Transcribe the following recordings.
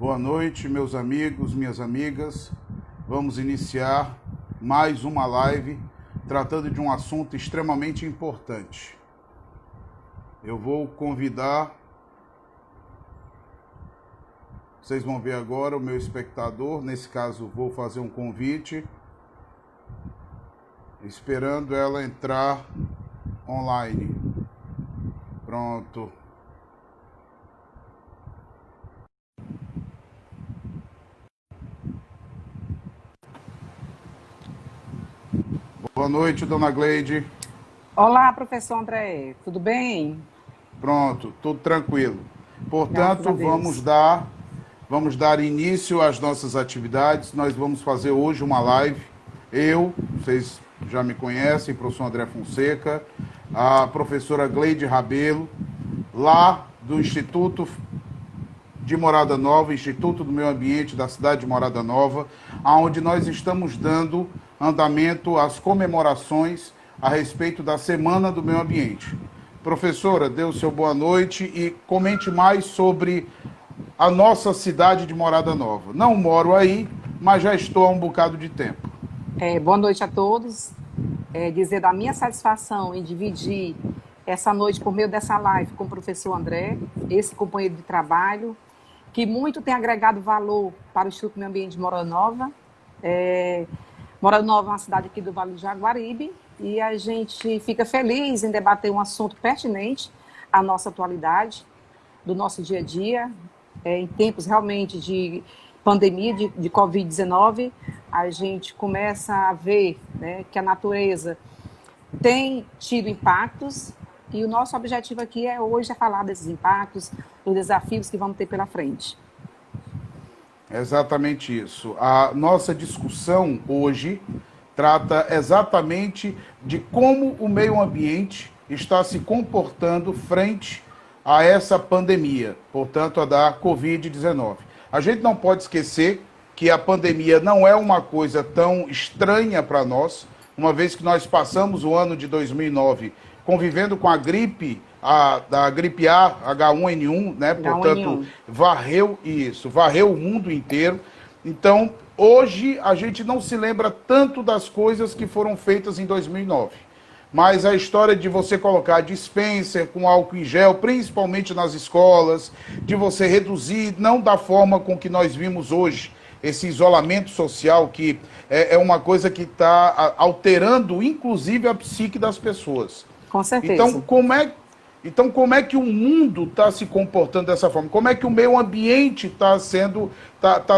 Boa noite, meus amigos, minhas amigas. Vamos iniciar mais uma live tratando de um assunto extremamente importante. Eu vou convidar, vocês vão ver agora o meu espectador, nesse caso vou fazer um convite, esperando ela entrar online. Pronto. Boa noite, dona Gleide. Olá, professor André, tudo bem? Pronto, tudo tranquilo. Graças a Portanto, Deus. vamos dar início às nossas atividades. Nós vamos fazer hoje uma live. Vocês já me conhecem, professor André Fonseca, a professora Gleide Rabelo, lá do Instituto de Morada Nova, Instituto do Meio Ambiente da cidade de Morada Nova, onde nós estamos dando andamento às comemorações a respeito da Semana do Meio Ambiente. Professora, dê o seu boa noite e comente mais sobre a nossa cidade de Morada Nova. Não moro aí, mas já estou há um bocado de tempo. Boa noite a todos. Dizer da minha satisfação em dividir essa noite por meio dessa live com o professor André, esse companheiro de trabalho, que muito tem agregado valor para o Instituto do Meio Ambiente de Morada Nova. Morada Nova é uma cidade aqui do Vale do Jaguaribe e a gente fica feliz em debater um assunto pertinente à nossa atualidade, do nosso dia a dia, em tempos realmente de pandemia, de Covid-19, a gente começa a ver, né, que a natureza tem tido impactos e o nosso objetivo aqui hoje é falar desses impactos, dos desafios que vamos ter pela frente. Exatamente isso. A nossa discussão hoje trata exatamente de como o meio ambiente está se comportando frente a essa pandemia, portanto, a da Covid-19. A gente não pode esquecer que a pandemia não é uma coisa tão estranha para nós, uma vez que nós passamos o ano de 2009 convivendo com a gripe, da gripe A, H1N1, né? Portanto, varreu o mundo inteiro. Então, hoje a gente não se lembra tanto das coisas que foram feitas em 2009. Mas a história de você colocar dispenser com álcool em gel, principalmente nas escolas, de você reduzir, não da forma com que nós vimos hoje, esse isolamento social, que é uma coisa que está alterando, inclusive, a psique das pessoas. Com certeza. Então, como é que o mundo está se comportando dessa forma? Como é que o meio ambiente está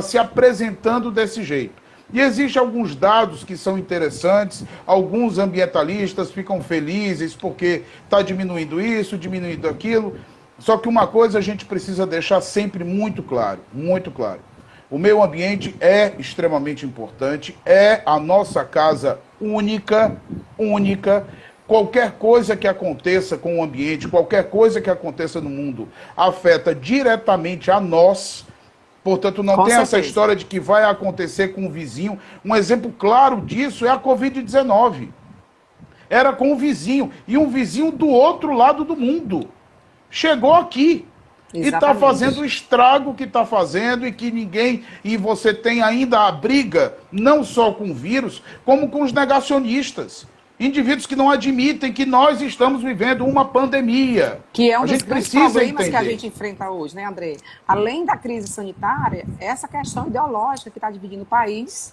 se apresentando desse jeito? E existem alguns dados que são interessantes, alguns ambientalistas ficam felizes porque está diminuindo isso, diminuindo aquilo. Só que uma coisa a gente precisa deixar sempre muito claro, muito claro. O meio ambiente é extremamente importante, é a nossa casa única. Qualquer coisa que aconteça com o ambiente, qualquer coisa que aconteça no mundo, afeta diretamente a nós. Portanto, não tem essa história de que vai acontecer com o vizinho. Um exemplo claro disso é a Covid-19. Era com o vizinho, e um vizinho do outro lado do mundo. Chegou aqui. Exatamente. E está fazendo o estrago que está fazendo e você tem ainda a briga, não só com o vírus, como com os negacionistas. Indivíduos que não admitem que nós estamos vivendo uma pandemia. Que é um dos grandes problemas que a gente enfrenta hoje, né, André? Além da crise sanitária, essa questão ideológica que está dividindo o país,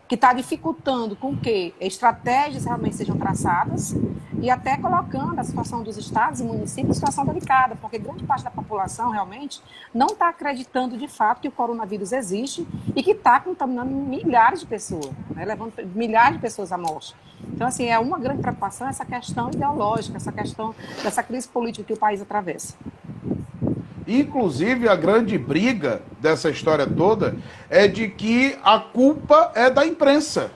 que está dificultando com que estratégias realmente sejam traçadas e até colocando a situação dos estados e municípios em situação delicada, porque grande parte da população realmente não está acreditando de fato que o coronavírus existe e que está contaminando milhares de pessoas, né, levando milhares de pessoas à morte. Então, assim, é uma grande preocupação essa questão ideológica, essa questão dessa crise política que o país atravessa. Inclusive, a grande briga dessa história toda é de que a culpa é da imprensa.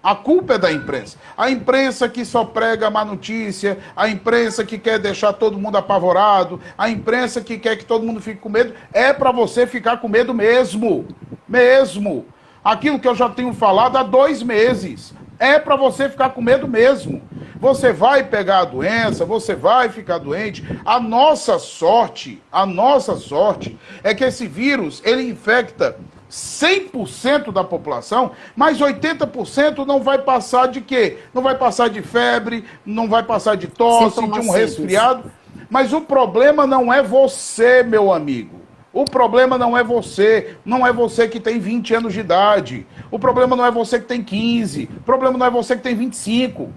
A culpa é da imprensa. A imprensa que só prega má notícia, a imprensa que quer deixar todo mundo apavorado, a imprensa que quer que todo mundo fique com medo, é para você ficar com medo mesmo. Mesmo. Aquilo que eu já tenho falado há 2 meses. É para você ficar com medo mesmo. Você vai pegar a doença, você vai ficar doente. A nossa sorte é que esse vírus, ele infecta 100% da população, mas 80% não vai passar de quê? Não vai passar de febre, não vai passar de tosse, de um resfriado. Mas o problema não é você, meu amigo. O problema não é você que tem 20 anos de idade. O problema não é você que tem 15. O problema não é você que tem 25.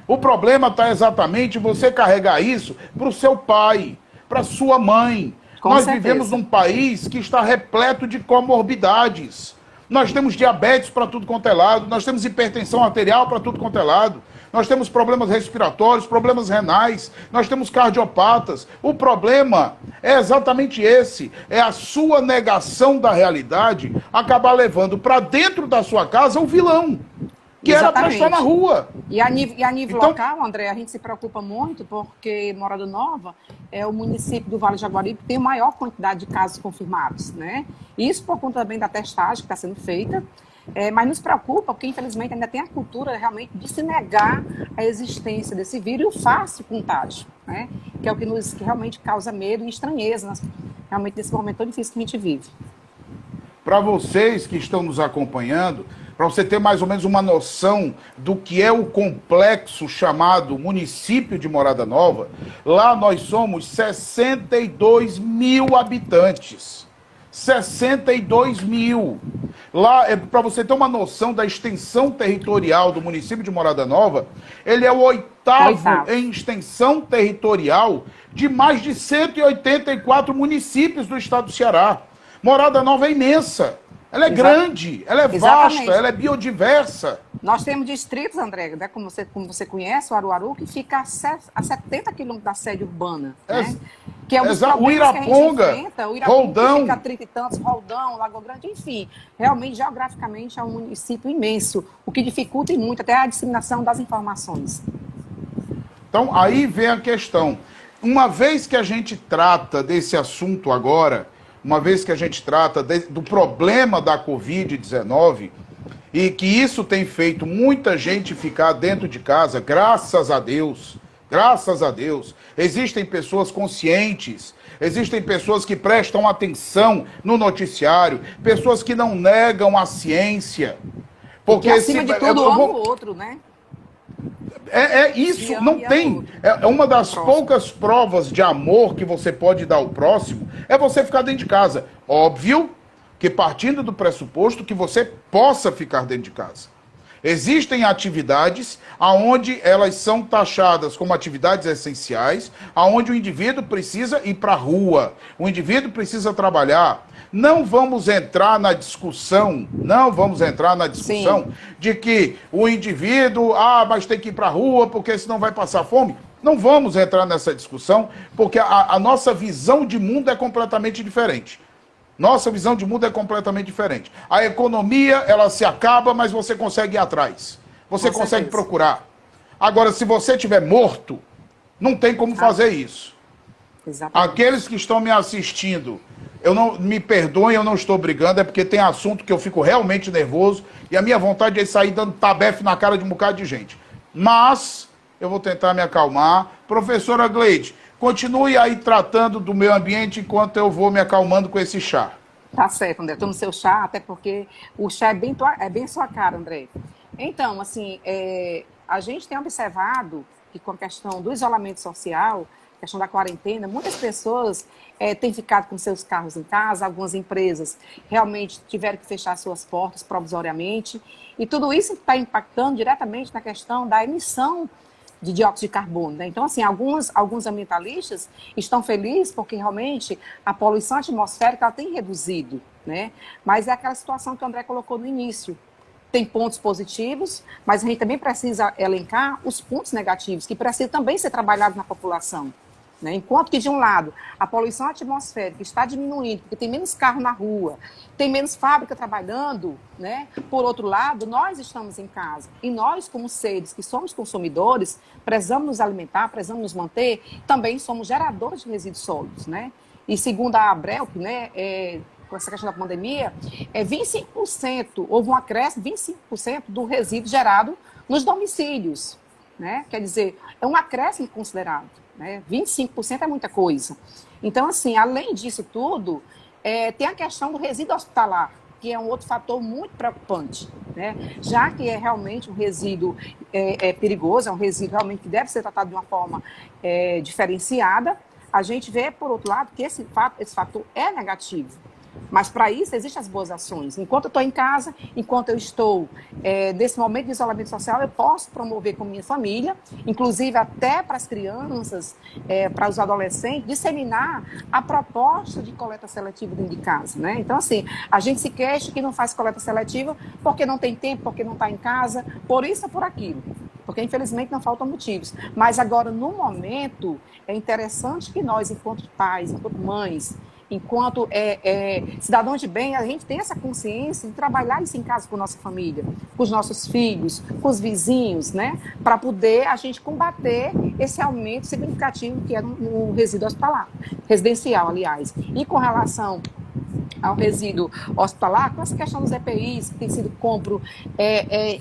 O problema está exatamente em você carregar isso para o seu pai, para sua mãe. Nós vivemos num país que está repleto de comorbidades. Nós temos diabetes para tudo quanto é lado, nós temos hipertensão arterial para tudo quanto é lado, nós temos problemas respiratórios, problemas renais, nós temos cardiopatas. O problema é exatamente esse, é a sua negação da realidade acabar levando para dentro da sua casa o vilão, que era para estar na rua. E a nível local, André, a gente se preocupa muito porque Morada Nova é o município do Vale do Jaguaribe que tem a maior quantidade de casos confirmados, né? Isso por conta também da testagem que está sendo feita, mas nos preocupa porque, infelizmente, ainda tem a cultura realmente de se negar a existência desse vírus e o fácil contágio, né? Que é o que realmente causa medo e estranheza, realmente, nesse momento tão difícil que a gente vive. Para vocês que estão nos acompanhando, para você ter mais ou menos uma noção do que é o complexo chamado município de Morada Nova, lá nós somos 62 mil habitantes. 62 mil. Lá, para você ter uma noção da extensão territorial do município de Morada Nova, ele é o oitavo em extensão territorial de mais de 184 municípios do estado do Ceará. Morada Nova é imensa. Ela é grande, ela é vasta, ela é biodiversa. Nós temos distritos, André, né, como você conhece, o Aruaru, que fica a 70 quilômetros da sede urbana. Né? Que é um dos o Iraponga, o Iraponga Roldão. Fica a 30 e tantos, Roldão, Lagoa Grande, enfim. Realmente, geograficamente, é um município imenso, o que dificulta muito até a disseminação das informações. Então, aí vem a questão. Uma vez que a gente trata desse assunto agora, uma vez que a gente trata do problema da Covid-19 e que isso tem feito muita gente ficar dentro de casa, graças a Deus, existem pessoas conscientes, existem pessoas que prestam atenção no noticiário, pessoas que não negam a ciência. Porque acima de tudo, ama o outro, né? Isso, não tem. É uma das poucas provas de amor que você pode dar ao próximo, é você ficar dentro de casa. Óbvio que partindo do pressuposto que você possa ficar dentro de casa. Existem atividades onde elas são taxadas como atividades essenciais, onde o indivíduo precisa ir para a rua, o indivíduo precisa trabalhar. Não vamos entrar na discussão Sim. de que o indivíduo, mas tem que ir para a rua porque senão vai passar fome. Não vamos entrar nessa discussão porque a nossa visão de mundo é completamente diferente. A economia, ela se acaba, mas você consegue ir atrás. Você consegue procurar. Agora, se você estiver morto, não tem como fazer isso. Exatamente. Aqueles que estão me assistindo, me perdoem, eu não estou brigando, é porque tem assunto que eu fico realmente nervoso e a minha vontade é sair dando tabefe na cara de um bocado de gente. Mas eu vou tentar me acalmar. Professora Gleide, continue aí tratando do meio ambiente enquanto eu vou me acalmando com esse chá. Tá certo, André. Toma seu chá, até porque o chá é bem sua cara, André. Então, assim, a gente tem observado que com a questão do isolamento social, questão da quarentena, muitas pessoas têm ficado com seus carros em casa, algumas empresas realmente tiveram que fechar suas portas provisoriamente, e tudo isso está impactando diretamente na questão da emissão de dióxido de carbono. Né? Então, assim, alguns ambientalistas estão felizes porque realmente a poluição atmosférica ela tem reduzido, né? Mas é aquela situação que o André colocou no início. Tem pontos positivos, mas a gente também precisa elencar os pontos negativos, que precisam também ser trabalhados na população. Né? Enquanto que, de um lado, a poluição atmosférica está diminuindo, porque tem menos carro na rua, tem menos fábrica trabalhando, né? Por outro lado, nós estamos em casa. E nós, como seres que somos consumidores, precisamos nos alimentar, precisamos nos manter, também somos geradores de resíduos sólidos. Né? E segundo a Abrelp, né, com essa questão da pandemia, 25%, houve um acréscimo, 25% do resíduo gerado nos domicílios. né? Quer dizer, é um acréscimo considerado, né? 25% é muita coisa. Então, assim, além disso tudo, tem a questão do resíduo hospitalar, que é um outro fator muito preocupante, né? Já que é realmente um resíduo perigoso, é um resíduo realmente que deve ser tratado de uma forma diferenciada, a gente vê, por outro lado, que esse fator é negativo. Mas, para isso, existem as boas ações. Enquanto eu estou em casa, enquanto eu estou nesse momento de isolamento social, eu posso promover com minha família, inclusive até para as crianças, para os adolescentes, disseminar a proposta de coleta seletiva dentro de casa, né? Então, assim, a gente se queixa que não faz coleta seletiva porque não tem tempo, porque não está em casa, por isso ou por aquilo. Porque, infelizmente, não faltam motivos. Mas, agora, no momento, é interessante que nós, enquanto pais, enquanto mães, enquanto cidadãos de bem, a gente tem essa consciência de trabalhar isso em casa com a nossa família, com os nossos filhos, com os vizinhos, né? Para poder a gente combater esse aumento significativo que é no resíduo hospitalar, residencial, aliás. E com relação ao resíduo hospitalar, com essa questão dos EPIs, que tem sido compro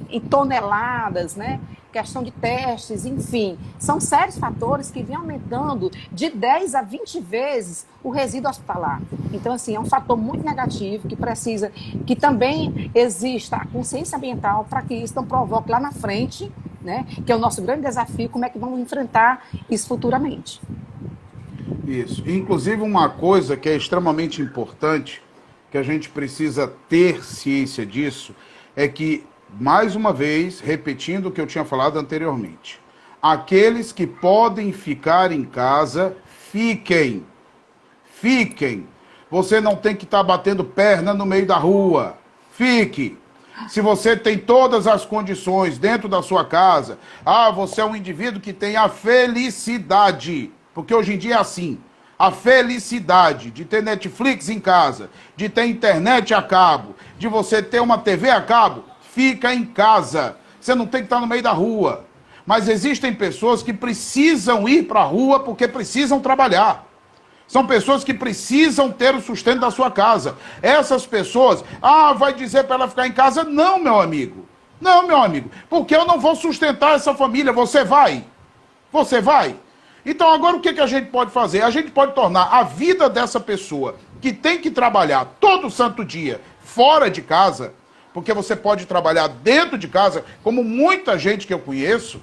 em toneladas, né? Questão de testes, enfim, são sérios fatores que vêm aumentando de 10 a 20 vezes o resíduo hospitalar. Então, assim, é um fator muito negativo que precisa que também exista a consciência ambiental para que isso não provoque lá na frente, né, que é o nosso grande desafio, como é que vamos enfrentar isso futuramente. Isso. Inclusive, uma coisa que é extremamente importante, que a gente precisa ter ciência disso, é que, mais uma vez, repetindo o que eu tinha falado anteriormente, aqueles que podem ficar em casa, fiquem. Fiquem. Você não tem que estar batendo perna no meio da rua. Fique. Se você tem todas as condições dentro da sua casa, você é um indivíduo que tem a felicidade, porque hoje em dia é assim, a felicidade de ter Netflix em casa, de ter internet a cabo, de você ter uma TV a cabo, fica em casa. Você não tem que estar no meio da rua. Mas existem pessoas que precisam ir para a rua porque precisam trabalhar. São pessoas que precisam ter o sustento da sua casa. Essas pessoas, vai dizer para ela ficar em casa? Não, meu amigo. Não, meu amigo. Porque eu não vou sustentar essa família. Você vai? Você vai? Então agora o que a gente pode fazer? A gente pode tornar a vida dessa pessoa que tem que trabalhar todo santo dia fora de casa, porque você pode trabalhar dentro de casa, como muita gente que eu conheço.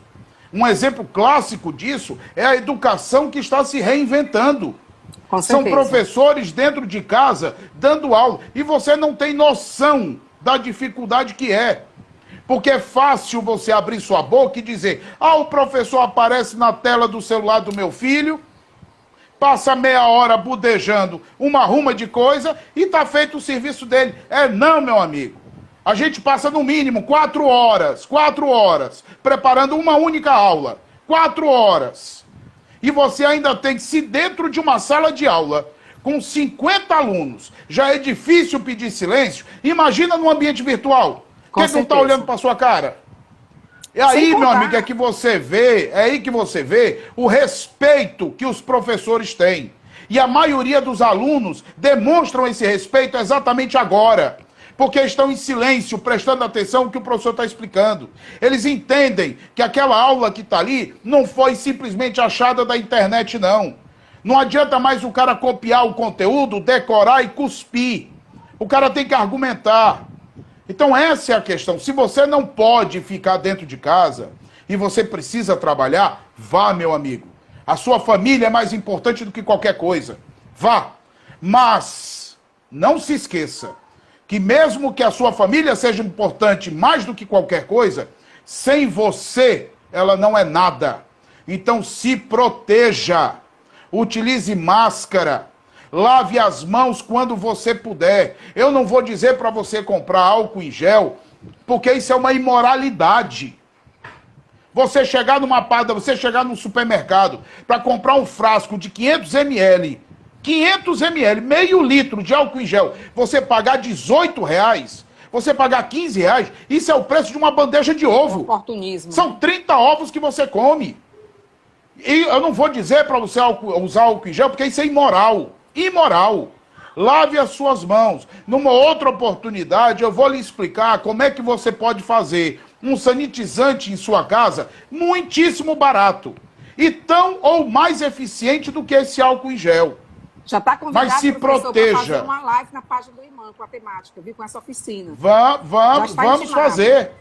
Um exemplo clássico disso é a educação que está se reinventando. São professores dentro de casa dando aula. E você não tem noção da dificuldade que é. Porque é fácil você abrir sua boca e dizer: o professor aparece na tela do celular do meu filho, passa meia hora budejando uma ruma de coisa e está feito o serviço dele. Não, meu amigo. A gente passa no mínimo 4 horas, preparando uma única aula. 4 horas. E você ainda tem que, se dentro de uma sala de aula, com 50 alunos, já é difícil pedir silêncio, imagina no ambiente virtual. Quem não está olhando para sua cara? E aí, meu amigo, é que você vê o respeito que os professores têm. E a maioria dos alunos demonstram esse respeito exatamente agora. Porque estão em silêncio, prestando atenção no que o professor está explicando. Eles entendem que aquela aula que está ali não foi simplesmente achada da internet, não. Não adianta mais o cara copiar o conteúdo, decorar e cuspir. O cara tem que argumentar. Então essa é a questão. Se você não pode ficar dentro de casa e você precisa trabalhar, vá, meu amigo. A sua família é mais importante do que qualquer coisa. Vá. Mas não se esqueça que mesmo que a sua família seja importante mais do que qualquer coisa, sem você ela não é nada. Então se proteja. Utilize máscara. Lave as mãos quando você puder. Eu não vou dizer para você comprar álcool em gel, porque isso é uma imoralidade. Você chegar num supermercado para comprar um frasco de 500 ml, meio litro de álcool em gel, você pagar R$18, você pagar R$15, isso é o preço de uma bandeja de ovo. Oportunismo. São 30 ovos que você come. E eu não vou dizer para você usar álcool em gel, porque isso é imoral. Imoral. Lave as suas mãos. Numa outra oportunidade, eu vou lhe explicar como é que você pode fazer um sanitizante em sua casa muitíssimo barato. E tão ou mais eficiente do que esse álcool em gel. Já está convidado, Mas se proteja. para fazer uma live na página do IMAN com a temática, viu? Com essa oficina. Vamos fazer.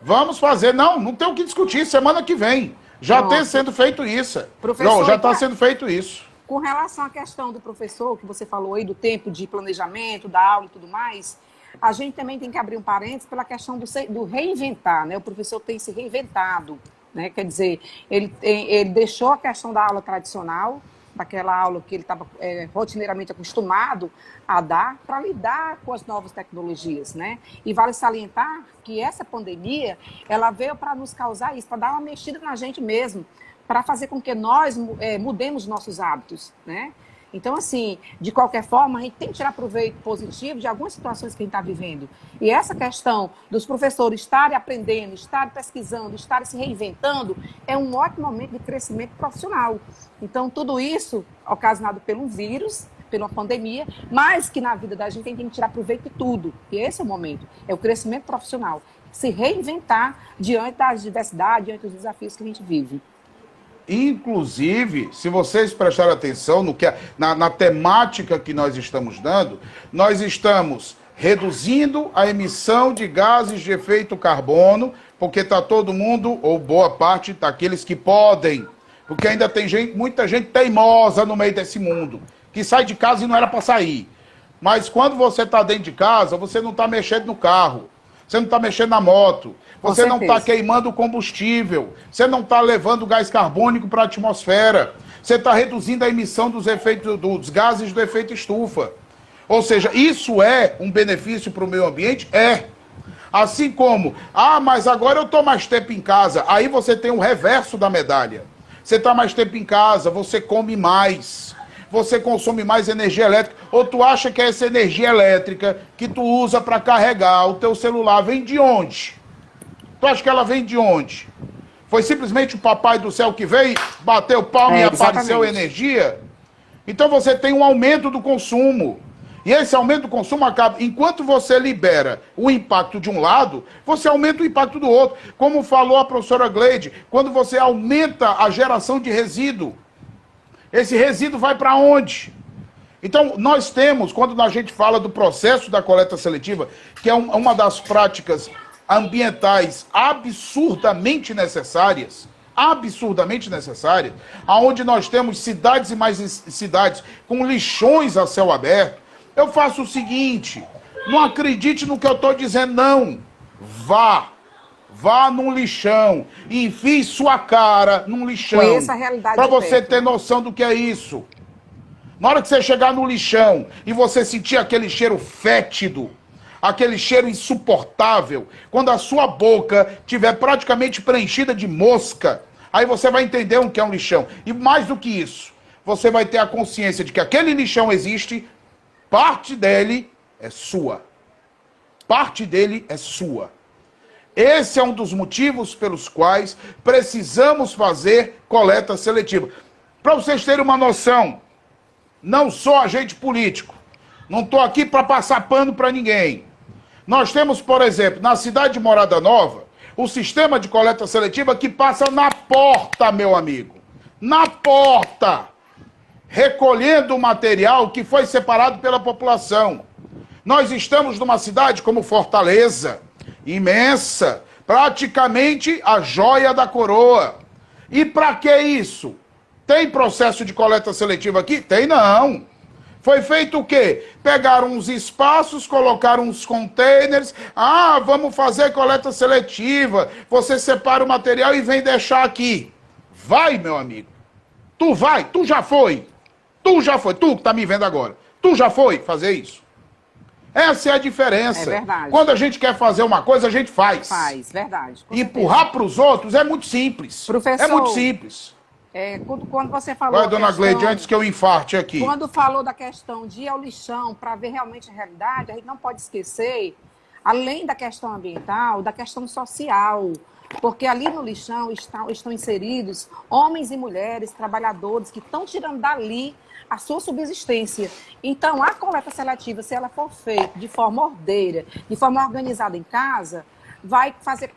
Vamos fazer. Não tem o que discutir. Semana que vem. Já está sendo feito isso. Professor, já está sendo feito isso. Com relação à questão do professor, que você falou aí do tempo de planejamento, da aula e tudo mais, a gente também tem que abrir um parênteses pela questão do reinventar, né? O professor tem se reinventado, né? Quer dizer, ele deixou a questão da aula tradicional, daquela aula que ele estava rotineiramente acostumado a dar, para lidar com as novas tecnologias, né? E vale salientar que essa pandemia, ela veio para nos causar isso, para dar uma mexida na gente mesmo, para fazer com que nós mudemos nossos hábitos, né? Então, assim, de qualquer forma, a gente tem que tirar proveito positivo de algumas situações que a gente está vivendo. E essa questão dos professores estarem aprendendo, estarem pesquisando, estarem se reinventando, é um ótimo momento de crescimento profissional. Então, tudo isso ocasionado pelo vírus, pela pandemia, mas que na vida da gente a gente tem que tirar proveito de tudo. E esse é o momento, é o crescimento profissional. Se reinventar diante das diversidades, diante dos desafios que a gente vive. Inclusive, se vocês prestarem atenção na temática que nós estamos dando, nós estamos reduzindo a emissão de gases de efeito carbono, porque está todo mundo, ou boa parte, daqueles que podem, porque ainda tem muita gente teimosa no meio desse mundo, que sai de casa e não era para sair. Mas quando você está dentro de casa, você não está mexendo no carro, você não está mexendo na moto, você não está queimando combustível, você não está levando gás carbônico para a atmosfera, você está reduzindo a emissão dos gases do efeito estufa. Ou seja, isso é um benefício para o meio ambiente? É. Assim como, mas agora eu estou mais tempo em casa, aí você tem o reverso da medalha. Você está mais tempo em casa, você come mais, você consome mais energia elétrica, ou tu acha que essa energia elétrica que tu usa para carregar o teu celular vem de onde? Tu acha que ela vem de onde? Foi simplesmente o papai do céu que veio, bateu palma e apareceu energia? Então você tem um aumento do consumo. E esse aumento do consumo acaba, enquanto você libera o impacto de um lado, você aumenta o impacto do outro. Como falou a professora Gleide, quando você aumenta a geração de resíduo, esse resíduo vai para onde? Então, nós temos, quando a gente fala do processo da coleta seletiva, que é uma das práticas ambientais absurdamente necessárias, aonde nós temos cidades e mais cidades com lixões a céu aberto, eu faço o seguinte, não acredite no que eu estou dizendo, não. Vá num lixão e enfie sua cara num lixão. Conheça a realidade para você ter noção do que é isso. Na hora que você chegar no lixão e você sentir aquele cheiro fétido, aquele cheiro insuportável, quando a sua boca estiver praticamente preenchida de mosca, aí você vai entender o que é um lixão. E mais do que isso, você vai ter a consciência de que aquele lixão existe, parte dele é sua. Parte dele é sua. Esse é um dos motivos pelos quais precisamos fazer coleta seletiva. Para vocês terem uma noção, não sou agente político, não estou aqui para passar pano para ninguém. Nós temos, por exemplo, na cidade de Morada Nova, o sistema de coleta seletiva que passa na porta, meu amigo. Na porta! Recolhendo o material que foi separado pela população. Nós estamos numa cidade como Fortaleza, imensa, praticamente a joia da coroa. E para que isso? Tem processo de coleta seletiva aqui? Tem não. Foi feito o quê? Pegaram uns espaços, colocaram uns containers. Vamos fazer coleta seletiva. Você separa o material e vem deixar aqui. Vai, meu amigo. Tu vai, tu já foi. Tu que está me vendo agora. Tu já foi fazer isso. Essa é a diferença. É verdade. Quando a gente quer fazer uma coisa, a gente faz. Faz, verdade. Empurrar para os outros é muito simples. Professor, é muito simples. Quando você falou... Vai, dona Gleide, antes que eu infarte aqui. Quando falou da questão de ir ao lixão para ver realmente a realidade, a gente não pode esquecer, além da questão ambiental, da questão social. Porque ali no lixão estão inseridos homens e mulheres, trabalhadores, que estão tirando dali a sua subsistência. Então, a coleta seletiva, se ela for feita de forma ordeira, de forma organizada em casa, vai fazer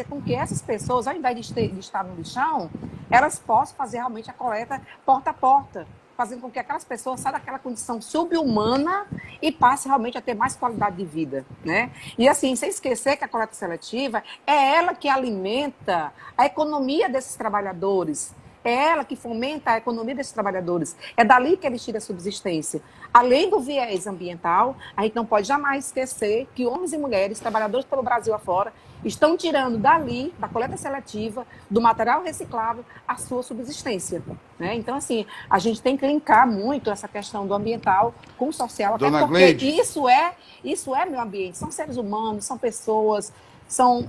com que essas pessoas, ao invés de estar no lixão, elas possam fazer realmente a coleta porta a porta, fazendo com que aquelas pessoas saiam daquela condição subhumana e passem realmente a ter mais qualidade de vida, né? E assim, sem esquecer que a coleta seletiva é ela que alimenta a economia desses trabalhadores, é ela que fomenta a economia desses trabalhadores. É dali que eles tiram a subsistência. Além do viés ambiental, a gente não pode jamais esquecer que homens e mulheres, trabalhadores pelo Brasil afora, estão tirando dali, da coleta seletiva, do material reciclável, a sua subsistência, né? Então, assim, a gente tem que linkar muito essa questão do ambiental com o social, até Dona porque Gleide. isso é meio ambiente, são seres humanos, são pessoas, são,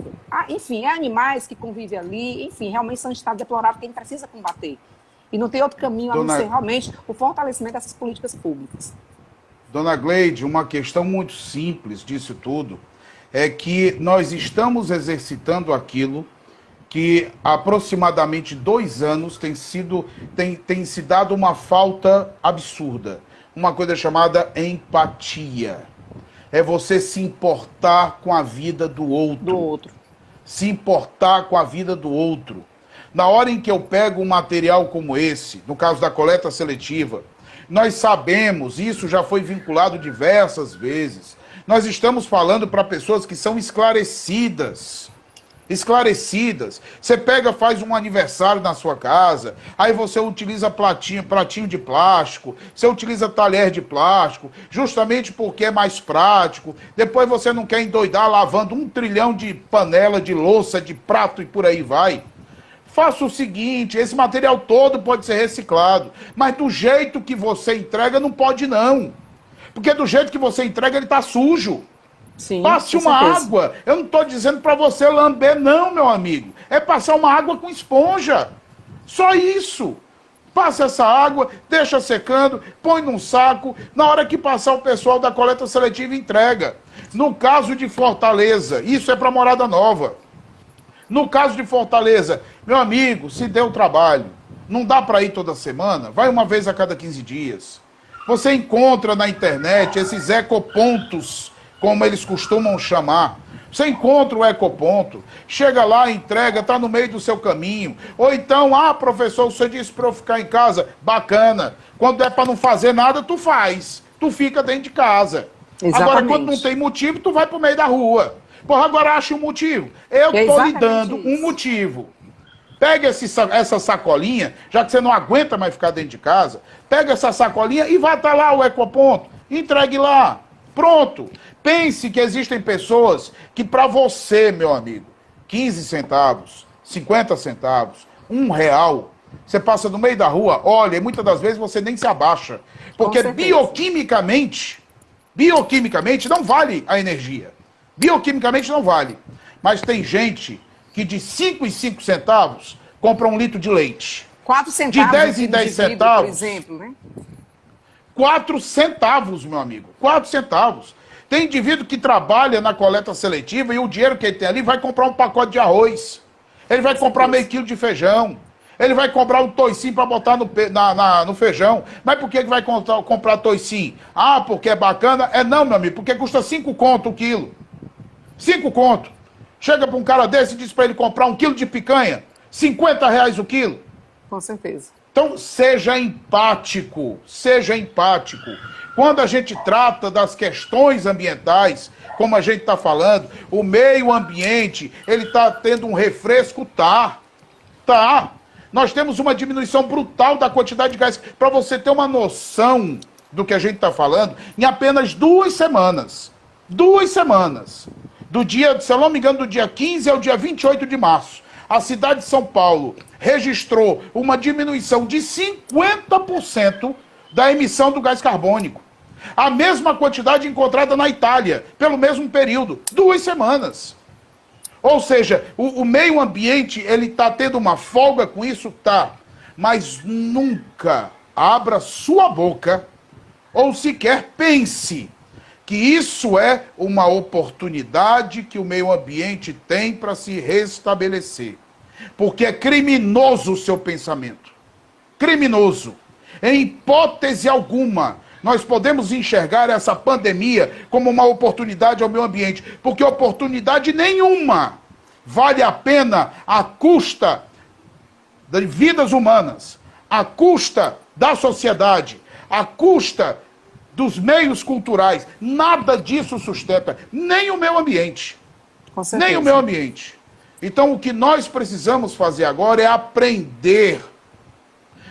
enfim, animais que convivem ali, enfim, realmente são estados deploráveis que a gente precisa combater. E não tem outro caminho a não ser realmente o fortalecimento dessas políticas públicas. Dona Gleide, uma questão muito simples disso tudo é que nós estamos exercitando aquilo que há aproximadamente 2 anos tem se dado uma falta absurda. Uma coisa chamada empatia. É você se importar com a vida do outro. Se importar com a vida do outro. Na hora em que eu pego um material como esse, no caso da coleta seletiva, nós sabemos, isso já foi vinculado diversas vezes, nós estamos falando para pessoas que são esclarecidas. Esclarecidas. Você pega, faz um aniversário na sua casa, aí você utiliza pratinho de plástico, você utiliza talher de plástico, justamente porque é mais prático. Depois você não quer endoidar lavando 1 trilhão de panela, de louça, de prato e por aí vai. Faça o seguinte, esse material todo pode ser reciclado, mas do jeito que você entrega não pode não. Porque do jeito que você entrega ele está sujo. Sim, passe uma água. Eu não estou dizendo para você lamber não, meu amigo. É passar uma água com esponja. Só isso. Passa essa água, deixa secando, põe num saco. Na hora que passar o pessoal da coleta seletiva entrega. No caso de Fortaleza, isso é para Morada Nova. No caso de Fortaleza, meu amigo, se deu trabalho, não dá para ir toda semana, vai uma vez a cada 15 dias. Você encontra na internet esses ecopontos, como eles costumam chamar. Você encontra o ecoponto, chega lá, entrega, está no meio do seu caminho. Ou então, professor, você disse para eu ficar em casa. Bacana. Quando é para não fazer nada, tu faz. Tu fica dentro de casa. Exatamente. Agora, quando não tem motivo, tu vai para o meio da rua. Porra, agora acha um motivo. Eu estou lhe dando um motivo. Pega essa sacolinha, já que você não aguenta mais ficar dentro de casa, pega essa sacolinha e vai até lá o ecoponto. Entregue lá. Pronto. Pense que existem pessoas que para você, meu amigo, 15 centavos, 50 centavos, R$1, você passa no meio da rua, olha, e muitas das vezes você nem se abaixa. Porque bioquimicamente não vale a energia. Bioquimicamente não vale. Mas tem gente que de 5 em 5 centavos compra 1 litro de leite. 4 centavos. De 10 em 10 centavos. Por exemplo, né? 4 centavos, meu amigo. 4 centavos. Tem indivíduo que trabalha na coleta seletiva e o dinheiro que ele tem ali vai comprar um pacote de arroz. Ele vai comprar meio quilo de feijão. Ele vai comprar um toicinho para botar no feijão. Mas por que vai comprar toicinho? Porque é bacana? Não, meu amigo, porque custa 5 conto o quilo. 5 conto. Chega para um cara desse e diz para ele comprar 1 quilo de picanha. R$50 o quilo. Com certeza. Então, seja empático. Seja empático. Quando a gente trata das questões ambientais, como a gente está falando, o meio ambiente, ele está tendo um refresco? Tá. Nós temos uma diminuição brutal da quantidade de gás. Para você ter uma noção do que a gente está falando, em apenas 2 semanas. 2 semanas. Do dia, se eu não me engano, do dia 15 ao dia 28 de março. A cidade de São Paulo registrou uma diminuição de 50% da emissão do gás carbônico. A mesma quantidade encontrada na Itália, pelo mesmo período, 2 semanas. Ou seja, o meio ambiente, ele está tendo uma folga com isso? Tá. Mas nunca abra sua boca ou sequer pense que isso é uma oportunidade que o meio ambiente tem para se restabelecer. Porque é criminoso o seu pensamento. Criminoso. Em hipótese alguma, Nós podemos enxergar essa pandemia como uma oportunidade ao meio ambiente, porque oportunidade nenhuma vale a pena à custa de vidas humanas, à custa da sociedade, à custa dos meios culturais. Nada disso sustenta, nem o meio ambiente. Com certeza. Nem o meio ambiente. Então, o que nós precisamos fazer agora é aprender.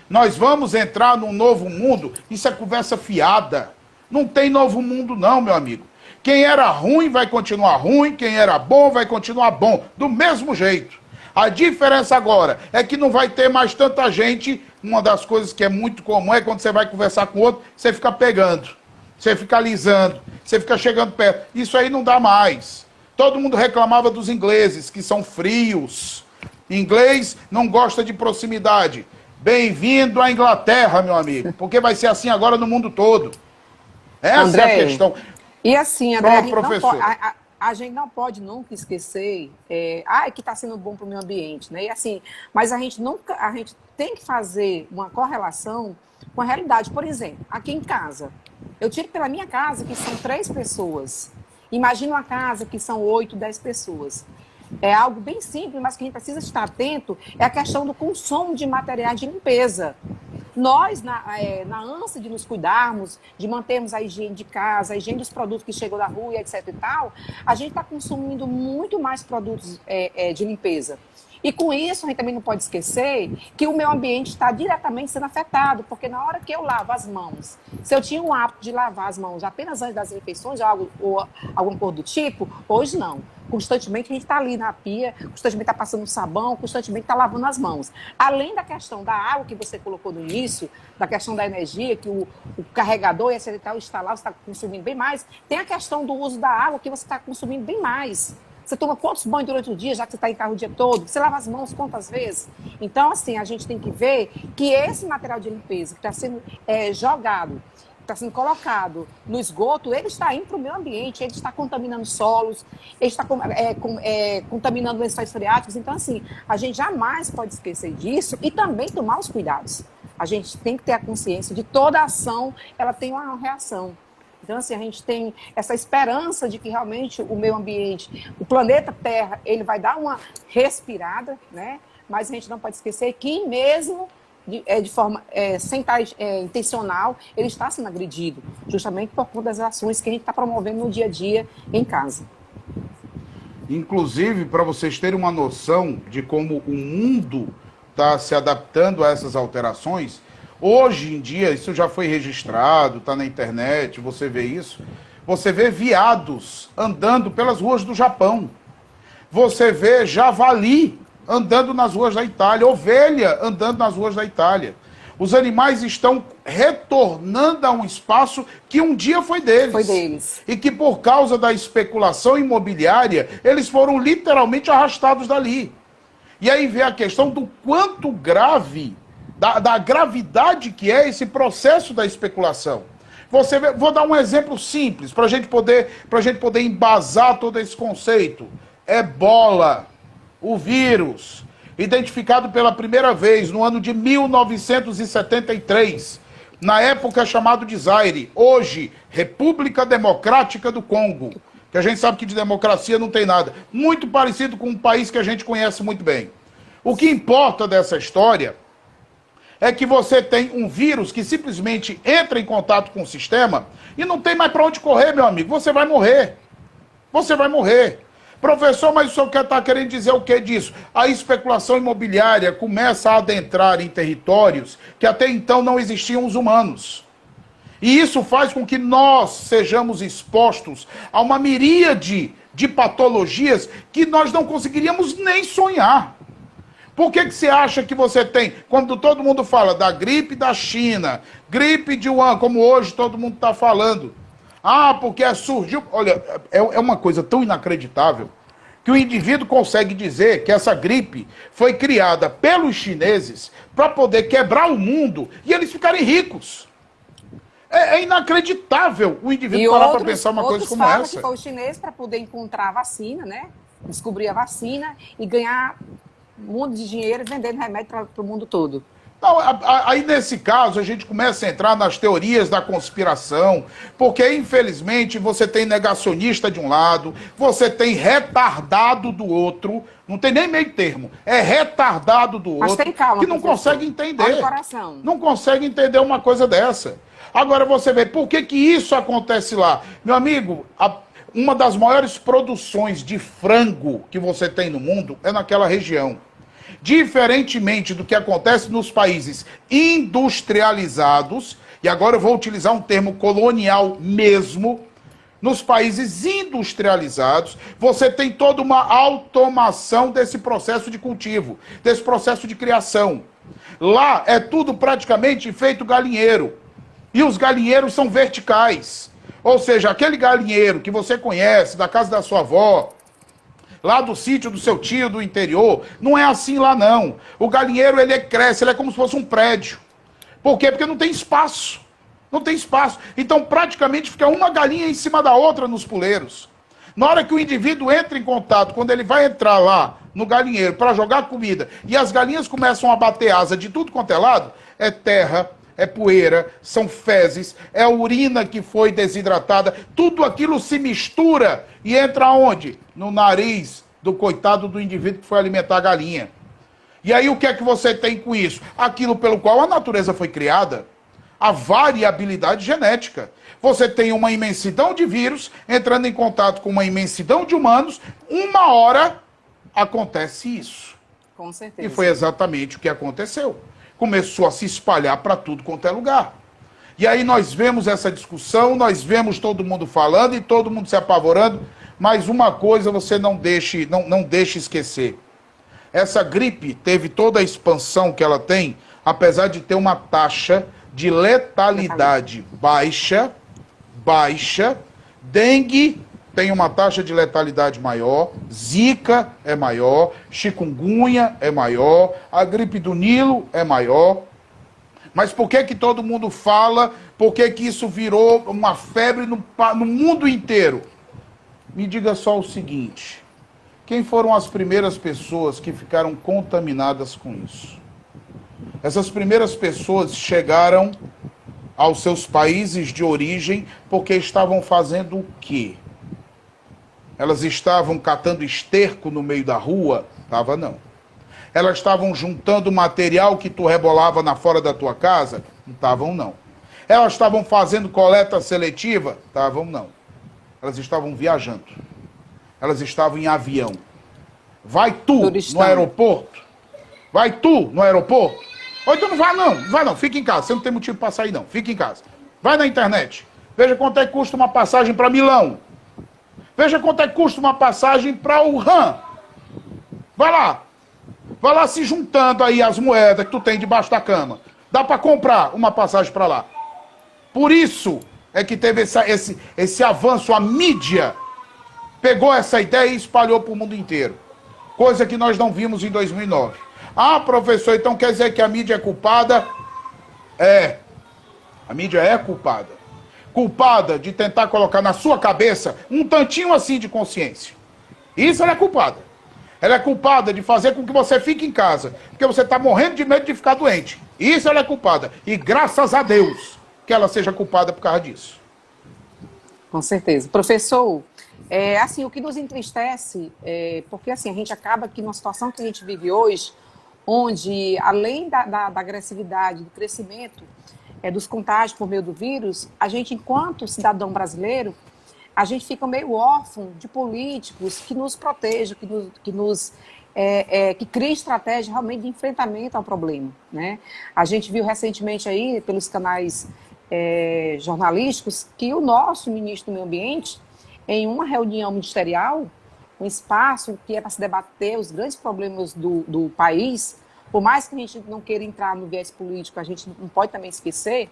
Nós vamos entrar num novo mundo. Isso é conversa fiada. Não tem novo mundo não, meu amigo. Quem era ruim vai continuar ruim, quem era bom vai continuar bom, do mesmo jeito. A diferença agora é que não vai ter mais tanta gente. Uma das coisas que é muito comum é quando você vai conversar com outro, você fica pegando, você fica alisando, você fica chegando perto. Isso aí não dá mais. Todo mundo reclamava dos ingleses, que são frios. Inglês não gosta de proximidade. Bem-vindo à Inglaterra, meu amigo, porque vai ser assim agora no mundo todo. Essa André, é a questão. E assim, André, professor. A gente não pode nunca esquecer que está sendo bom para o meio ambiente, né? E assim, mas a gente tem que fazer uma correlação com a realidade. Por exemplo, aqui em casa, eu tiro pela minha casa que são 3 pessoas. Imagina uma casa que são 8, 10 pessoas. É algo bem simples, mas que a gente precisa estar atento, é a questão do consumo de materiais de limpeza. Nós, na ânsia de nos cuidarmos, de mantermos a higiene de casa, a higiene dos produtos que chegam da rua, etc e tal, a gente está consumindo muito mais produtos de limpeza. E com isso, a gente também não pode esquecer que o meio ambiente está diretamente sendo afetado, porque na hora que eu lavo as mãos, se eu tinha um hábito de lavar as mãos apenas antes das refeições ou alguma coisa do tipo, hoje não. Constantemente a gente está ali na pia, constantemente está passando sabão, constantemente está lavando as mãos. Além da questão da água que você colocou no início, da questão da energia, que o carregador e etc. instalado está consumindo bem mais, tem a questão do uso da água que você está consumindo bem mais. Você toma quantos banhos durante o dia, já que você está em carro o dia todo? Você lava as mãos quantas vezes? Então, assim, a gente tem que ver que esse material de limpeza que está sendo jogado, está sendo colocado no esgoto, ele está indo para o meio ambiente, ele está contaminando solos, ele está contaminando lençóis freáticos. Então, assim, a gente jamais pode esquecer disso e também tomar os cuidados. A gente tem que ter a consciência de toda ação, ela tem uma reação. Então, assim, a gente tem essa esperança de que realmente o meio ambiente, o planeta Terra, ele vai dar uma respirada, né? Mas a gente não pode esquecer que mesmo de forma sem estar intencional, ele está sendo agredido, justamente por conta das ações que a gente está promovendo no dia a dia em casa. Inclusive, para vocês terem uma noção de como o mundo está se adaptando a essas alterações, hoje em dia, isso já foi registrado, está na internet, você vê isso, você vê veados andando pelas ruas do Japão, você vê javali andando nas ruas da Itália, ovelha andando nas ruas da Itália. Os animais estão retornando a um espaço que um dia foi deles. Foi deles. E que por causa da especulação imobiliária, eles foram literalmente arrastados dali. E aí vem a questão do quanto grave, da gravidade que é esse processo da especulação. Vou dar um exemplo simples, para a gente poder embasar todo esse conceito. Ebola, o vírus, identificado pela primeira vez no ano de 1973, na época chamado de Zaire, hoje República Democrática do Congo, que a gente sabe que de democracia não tem nada, muito parecido com um país que a gente conhece muito bem. O que importa dessa história é que você tem um vírus que simplesmente entra em contato com o sistema e não tem mais para onde correr, meu amigo, você vai morrer. Você vai morrer. Professor, mas o senhor está querendo dizer o que disso? A especulação imobiliária começa a adentrar em territórios que até então não existiam os humanos. E isso faz com que nós sejamos expostos a uma miríade de patologias que nós não conseguiríamos nem sonhar. Por que você acha que você tem, quando todo mundo fala da gripe da China, gripe de Wuhan, como hoje todo mundo está falando, porque surgiu... Olha, é uma coisa tão inacreditável que o indivíduo consegue dizer que essa gripe foi criada pelos chineses para poder quebrar o mundo e eles ficarem ricos. É inacreditável o indivíduo parar para pensar uma coisa como essa. Que foi o chinês para poder encontrar a vacina, né? Descobrir a vacina e ganhar um mundo de dinheiro vendendo remédio para o mundo todo. Não, aí, nesse caso, a gente começa a entrar nas teorias da conspiração, porque, infelizmente, você tem negacionista de um lado, você tem retardado do outro, não tem nem meio termo, é retardado do Mas outro, tem calma, que não professor. consegue entender. Olha o coração. Não consegue entender uma coisa dessa. Agora, você vê, por que que isso acontece lá? Meu amigo, uma das maiores produções de frango que você tem no mundo é naquela região. Diferentemente do que acontece nos países industrializados, e agora eu vou utilizar um termo colonial mesmo, nos países industrializados, você tem toda uma automação desse processo de cultivo, desse processo de criação. Lá é tudo praticamente feito galinheiro. E os galinheiros são verticais. Ou seja, aquele galinheiro que você conhece, da casa da sua avó, lá do sítio do seu tio, do interior, não é assim lá não. O galinheiro, ele cresce, ele é como se fosse um prédio. Por quê? Porque não tem espaço. Não tem espaço. Então, praticamente, fica uma galinha em cima da outra nos puleiros. Na hora que o indivíduo entra em contato, quando ele vai entrar lá no galinheiro para jogar comida, e as galinhas começam a bater asa de tudo quanto é lado, é terra, é poeira, são fezes, é a urina que foi desidratada, tudo aquilo se mistura e entra onde? No nariz do coitado do indivíduo que foi alimentar a galinha. E aí o que é que você tem com isso? Aquilo pelo qual a natureza foi criada, a variabilidade genética. Você tem uma imensidão de vírus entrando em contato com uma imensidão de humanos, uma hora acontece isso. Com certeza. E foi exatamente o que aconteceu. Começou a se espalhar para tudo quanto é lugar. E aí nós vemos essa discussão, nós vemos todo mundo falando e todo mundo se apavorando, mas uma coisa você não deixe esquecer. Essa gripe teve toda a expansão que ela tem, apesar de ter uma taxa de letalidade baixa, dengue tem uma taxa de letalidade maior, zika é maior, chikungunya é maior, a gripe do Nilo é maior. Mas por que que todo mundo fala? Por que que isso virou uma febre no mundo inteiro? Me diga só o seguinte, quem foram as primeiras pessoas que ficaram contaminadas com isso? Essas primeiras pessoas chegaram aos seus países de origem porque estavam fazendo o quê? Elas estavam catando esterco no meio da rua? Tava não. Elas estavam juntando material que tu rebolava na fora da tua casa? Não estavam não. Elas estavam fazendo coleta seletiva? Estavam não. Elas estavam viajando. Elas estavam em avião. Vai tu no aeroporto? Vai tu no aeroporto? Ou então não vai não, não vai não, fica em casa, você não tem motivo para sair não, fica em casa. Vai na internet, veja quanto é que custa uma passagem para Milão. Veja quanto é que custa uma passagem para Wuhan. Vai lá se juntando aí as moedas que tu tem debaixo da cama. Dá para comprar uma passagem para lá. Por isso é que teve esse avanço, a mídia pegou essa ideia e espalhou para o mundo inteiro. Coisa que nós não vimos em 2009. Ah, professor, então quer dizer que a mídia é culpada? É. A mídia é culpada. Culpada de tentar colocar na sua cabeça um tantinho assim de consciência. Isso ela é culpada. Ela é culpada de fazer com que você fique em casa, porque você está morrendo de medo de ficar doente. Isso ela é culpada. E graças a Deus que ela seja culpada por causa disso. Com certeza. Professor, assim, o que nos entristece, porque assim, a gente acaba que numa situação que a gente vive hoje, onde, além da agressividade, do crescimento dos contágios por meio do vírus, a gente, enquanto cidadão brasileiro, a gente fica meio órfão de políticos que nos protejam, que criem estratégia realmente de enfrentamento ao problema, né? A gente viu recentemente aí, pelos canais jornalísticos, que o nosso ministro do Meio Ambiente, em uma reunião ministerial, um espaço que é para se debater os grandes problemas do país, por mais que a gente não queira entrar no viés político, a gente não pode também esquecer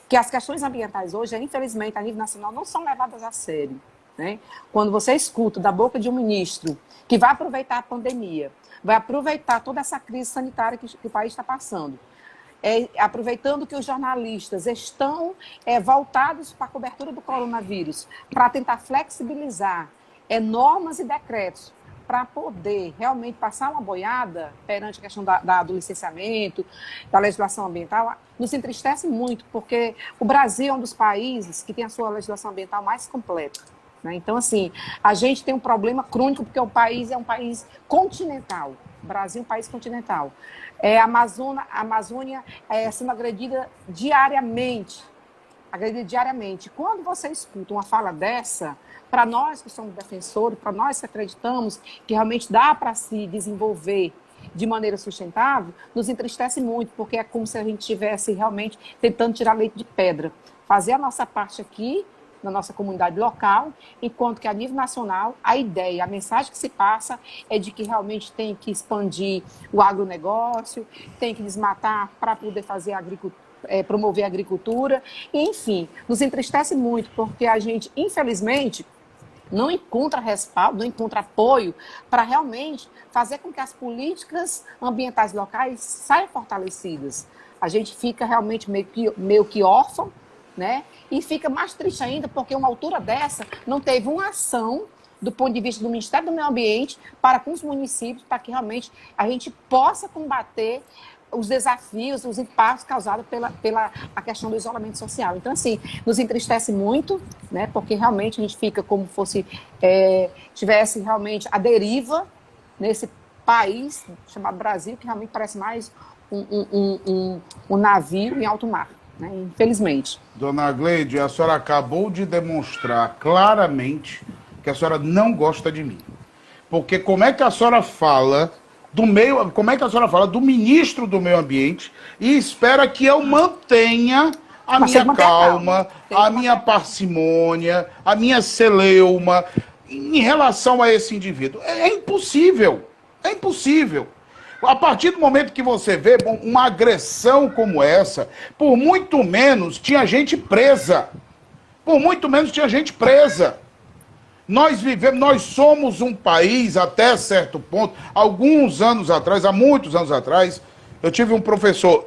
que as questões ambientais hoje, infelizmente, a nível nacional, não são levadas a sério, né? Quando você escuta da boca de um ministro que vai aproveitar a pandemia, vai aproveitar toda essa crise sanitária que o país está passando, aproveitando que os jornalistas estão voltados para a cobertura do coronavírus, para tentar flexibilizar normas e decretos para poder realmente passar uma boiada perante a questão do licenciamento, da legislação ambiental, nos entristece muito, porque o Brasil é um dos países que tem a sua legislação ambiental mais completa. Né? Então, assim, a gente tem um problema crônico, porque o país é um país continental. O Brasil é um país continental. A Amazônia sendo agredida diariamente. Quando você escuta uma fala dessa, para nós que somos defensores, para nós que acreditamos que realmente dá para se desenvolver de maneira sustentável, nos entristece muito, porque é como se a gente estivesse realmente tentando tirar leite de pedra. Fazer a nossa parte aqui, na nossa comunidade local, enquanto que a nível nacional, a ideia, a mensagem que se passa é de que realmente tem que expandir o agronegócio, tem que desmatar para poder fazer promover a agricultura, enfim, nos entristece muito, porque a gente, infelizmente, não encontra respaldo, não encontra apoio para realmente fazer com que as políticas ambientais locais saiam fortalecidas. A gente fica realmente meio que órfão, né? E fica mais triste ainda porque uma altura dessa não teve uma ação do ponto de vista do Ministério do Meio Ambiente para com os municípios, para que realmente a gente possa combater os desafios, os impactos causados pela a questão do isolamento social. Então, assim, nos entristece muito, né? Porque realmente a gente fica como fosse tivesse realmente a deriva nesse país chamado Brasil, que realmente parece mais um navio em alto mar. Né, infelizmente. Dona Gleide, a senhora acabou de demonstrar claramente que a senhora não gosta de mim. Porque como é que a senhora fala do ministro do Meio Ambiente e espera que eu mantenha a minha calma, a minha parcimônia, a minha celeuma em relação a esse indivíduo? É impossível. É impossível. A partir do momento que você vê uma agressão como essa, por muito menos tinha gente presa. Por muito menos tinha gente presa. Nós somos um país, até certo ponto, há muitos anos atrás, eu tive um professor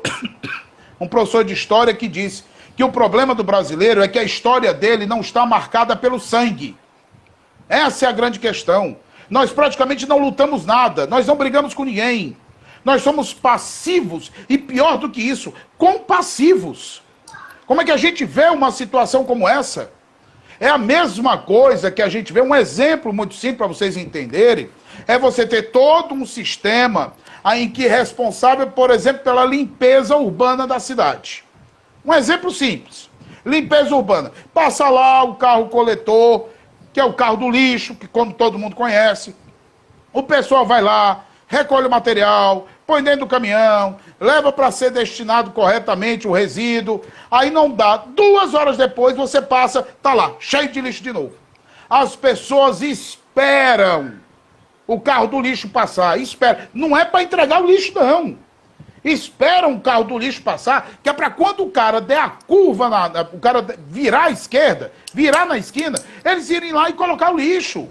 de história que disse que o problema do brasileiro é que a história dele não está marcada pelo sangue. Essa é a grande questão. Nós praticamente não lutamos nada, nós não brigamos com ninguém. Nós somos passivos e, pior do que isso, compassivos. Como é que a gente vê uma situação como essa? É a mesma coisa que a gente vê, um exemplo muito simples para vocês entenderem, é você ter todo um sistema em que é responsável, por exemplo, pela limpeza urbana da cidade. Um exemplo simples. Limpeza urbana. Passa lá o carro coletor, que é o carro do lixo, que como todo mundo conhece. O pessoal vai lá, recolhe o material, põe dentro do caminhão, leva para ser destinado corretamente o resíduo, aí não dá. 2 horas depois você passa, tá lá, cheio de lixo de novo. As pessoas esperam o carro do lixo passar, espera. Não é para entregar o lixo, não. Esperam o carro do lixo passar, que é para quando o cara der a curva, o cara virar à esquerda, virar na esquina, eles irem lá e colocar o lixo.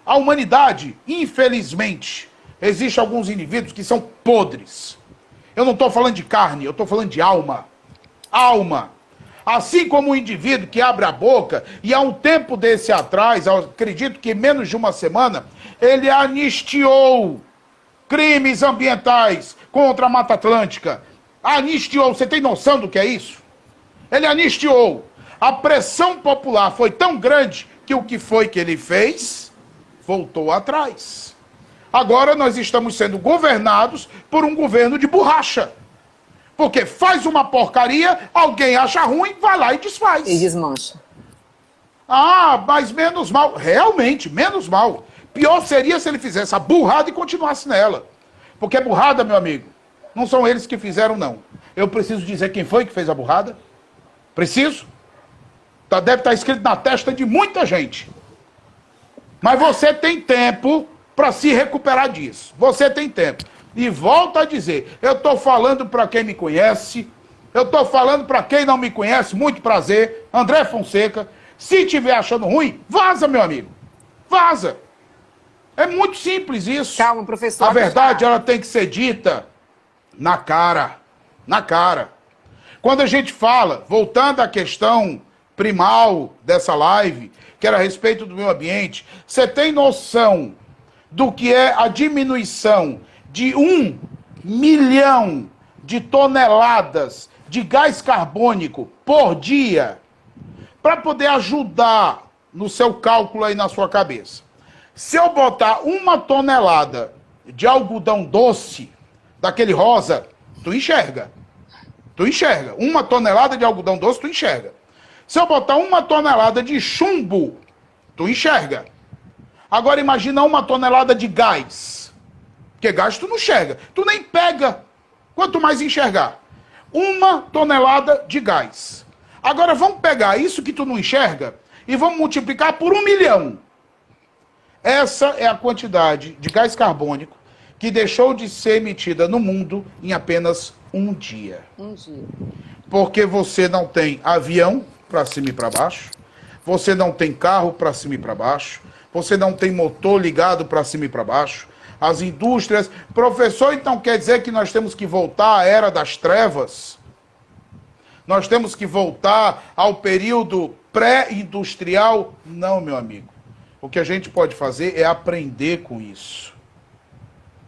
A humanidade, infelizmente, existem alguns indivíduos que são podres. Eu não estou falando de carne, eu estou falando de alma. Alma. Assim como o indivíduo que abre a boca, e há um tempo desse atrás, acredito que menos de uma semana, ele anistiou crimes ambientais contra a Mata Atlântica. Anistiou, você tem noção do que é isso? Ele anistiou. A pressão popular foi tão grande que o que foi que ele fez voltou atrás. Agora nós estamos sendo governados por um governo de borracha. Porque faz uma porcaria, alguém acha ruim, vai lá e desfaz. E desmancha. Ah, mas menos mal. Realmente, menos mal. Pior seria se ele fizesse a burrada e continuasse nela. Porque burrada, meu amigo, não são eles que fizeram, não. Eu preciso dizer quem foi que fez a burrada? Preciso? Deve estar escrito na testa de muita gente. Mas você tem tempo para se recuperar disso. Você tem tempo. E volto a dizer, eu estou falando para quem me conhece, eu estou falando para quem não me conhece, muito prazer, André Fonseca. Se estiver achando ruim, vaza, meu amigo. Vaza. É muito simples isso. Calma, professor. A verdade, ela tem que ser dita na cara. Na cara. Quando a gente fala, voltando à questão primal dessa live, que era a respeito do meio ambiente, você tem noção do que é a diminuição de 1 milhão de toneladas de gás carbônico por dia, para poder ajudar no seu cálculo aí na sua cabeça. Se eu botar 1 tonelada de algodão doce, daquele rosa, tu enxerga. Tu enxerga. 1 tonelada de algodão doce, tu enxerga. Se eu botar 1 tonelada de chumbo, tu enxerga. Agora imagina 1 tonelada de gás. Porque gás tu não enxerga. Tu nem pega. Quanto mais enxergar. 1 tonelada de gás. Agora vamos pegar isso que tu não enxerga e vamos multiplicar por 1 milhão. Essa é a quantidade de gás carbônico que deixou de ser emitida no mundo em apenas um dia. Um dia. Porque você não tem avião para cima e para baixo, você não tem carro para cima e para baixo, você não tem motor ligado para cima e para baixo, as indústrias... Professor, então quer dizer que nós temos que voltar à era das trevas? Nós temos que voltar ao período pré-industrial? Não, meu amigo. O que a gente pode fazer é aprender com isso.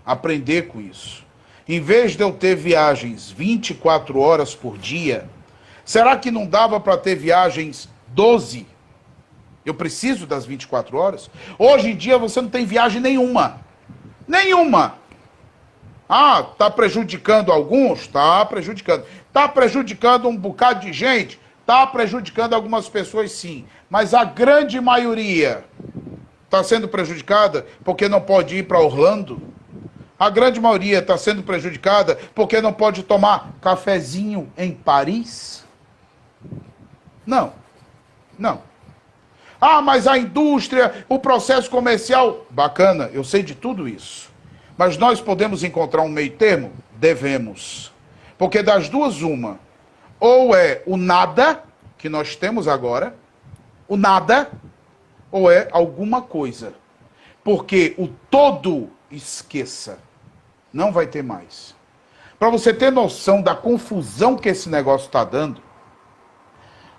Aprender com isso. Em vez de eu ter viagens 24 horas por dia, será que não dava para ter viagens 12? Eu preciso das 24 horas? Hoje em dia você não tem viagem nenhuma. Nenhuma. Ah, está prejudicando alguns? Está prejudicando. Está prejudicando um bocado de gente? Está prejudicando algumas pessoas, sim. Mas a grande maioria está sendo prejudicada porque não pode ir para Orlando. A grande maioria está sendo prejudicada porque não pode tomar cafezinho em Paris. Não. Não. Ah, mas a indústria, o processo comercial... Bacana, eu sei de tudo isso. Mas nós podemos encontrar um meio termo? Devemos. Porque das duas, uma. Ou é o nada, que nós temos agora, o nada, ou é alguma coisa. Porque o todo, esqueça. Não vai ter mais. Para você ter noção da confusão que esse negócio está dando,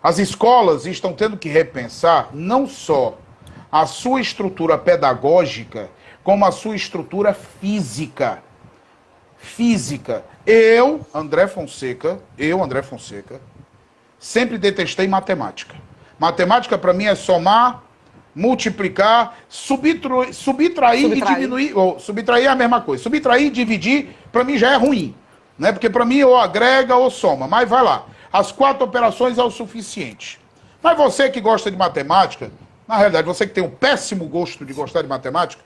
as escolas estão tendo que repensar não só a sua estrutura pedagógica, como a sua estrutura física. Física. Eu, André Fonseca, sempre detestei matemática. Matemática para mim é somar, multiplicar, subtrair e diminuir. Ou, subtrair é a mesma coisa. Subtrair e dividir, para mim já é ruim. Né? Porque para mim ou agrega ou soma. Mas vai lá. As 4 operações é o suficiente. Mas você que gosta de matemática, na realidade, você que tem um péssimo gosto de gostar de matemática,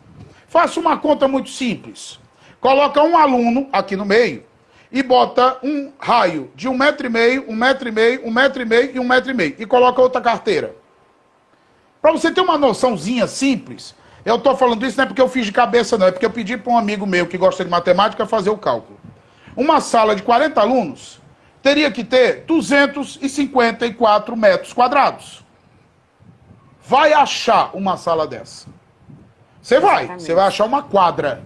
faça uma conta muito simples. Coloca um aluno aqui no meio e bota um raio de 1,5 m, 1,5 m, 1,5 m e 1,5 m. E coloca outra carteira. Para você ter uma noçãozinha simples, eu estou falando isso não é porque eu fiz de cabeça, não. É porque eu pedi para um amigo meu que gosta de matemática fazer o cálculo. Uma sala de 40 alunos teria que ter 254 metros quadrados. Vai achar uma sala dessa. Você vai achar uma quadra.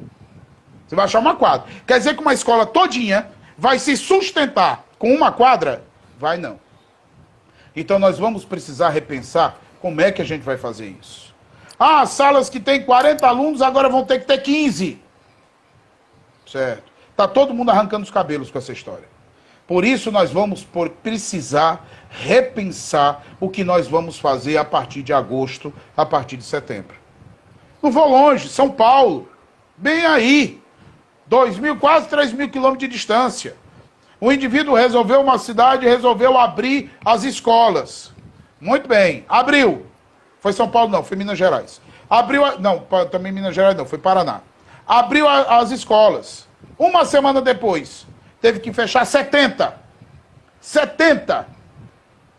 Você vai achar uma quadra. Quer dizer que uma escola todinha vai se sustentar com uma quadra? Vai não. Então nós vamos precisar repensar como é que a gente vai fazer isso. Ah, salas que tem 40 alunos agora vão ter que ter 15. Certo. Tá todo mundo arrancando os cabelos com essa história. Por isso nós vamos precisar repensar o que nós vamos fazer a partir de agosto, a partir de setembro. Não vou longe, São Paulo, bem aí, 2.000, quase 3.000 quilômetros de distância. O indivíduo resolveu uma cidade, resolveu abrir as escolas. Muito bem, abriu. Foi São Paulo não, foi Minas Gerais. Abriu, não, também Minas Gerais não, foi Paraná. Abriu as escolas. Uma semana depois, teve que fechar 70. 70.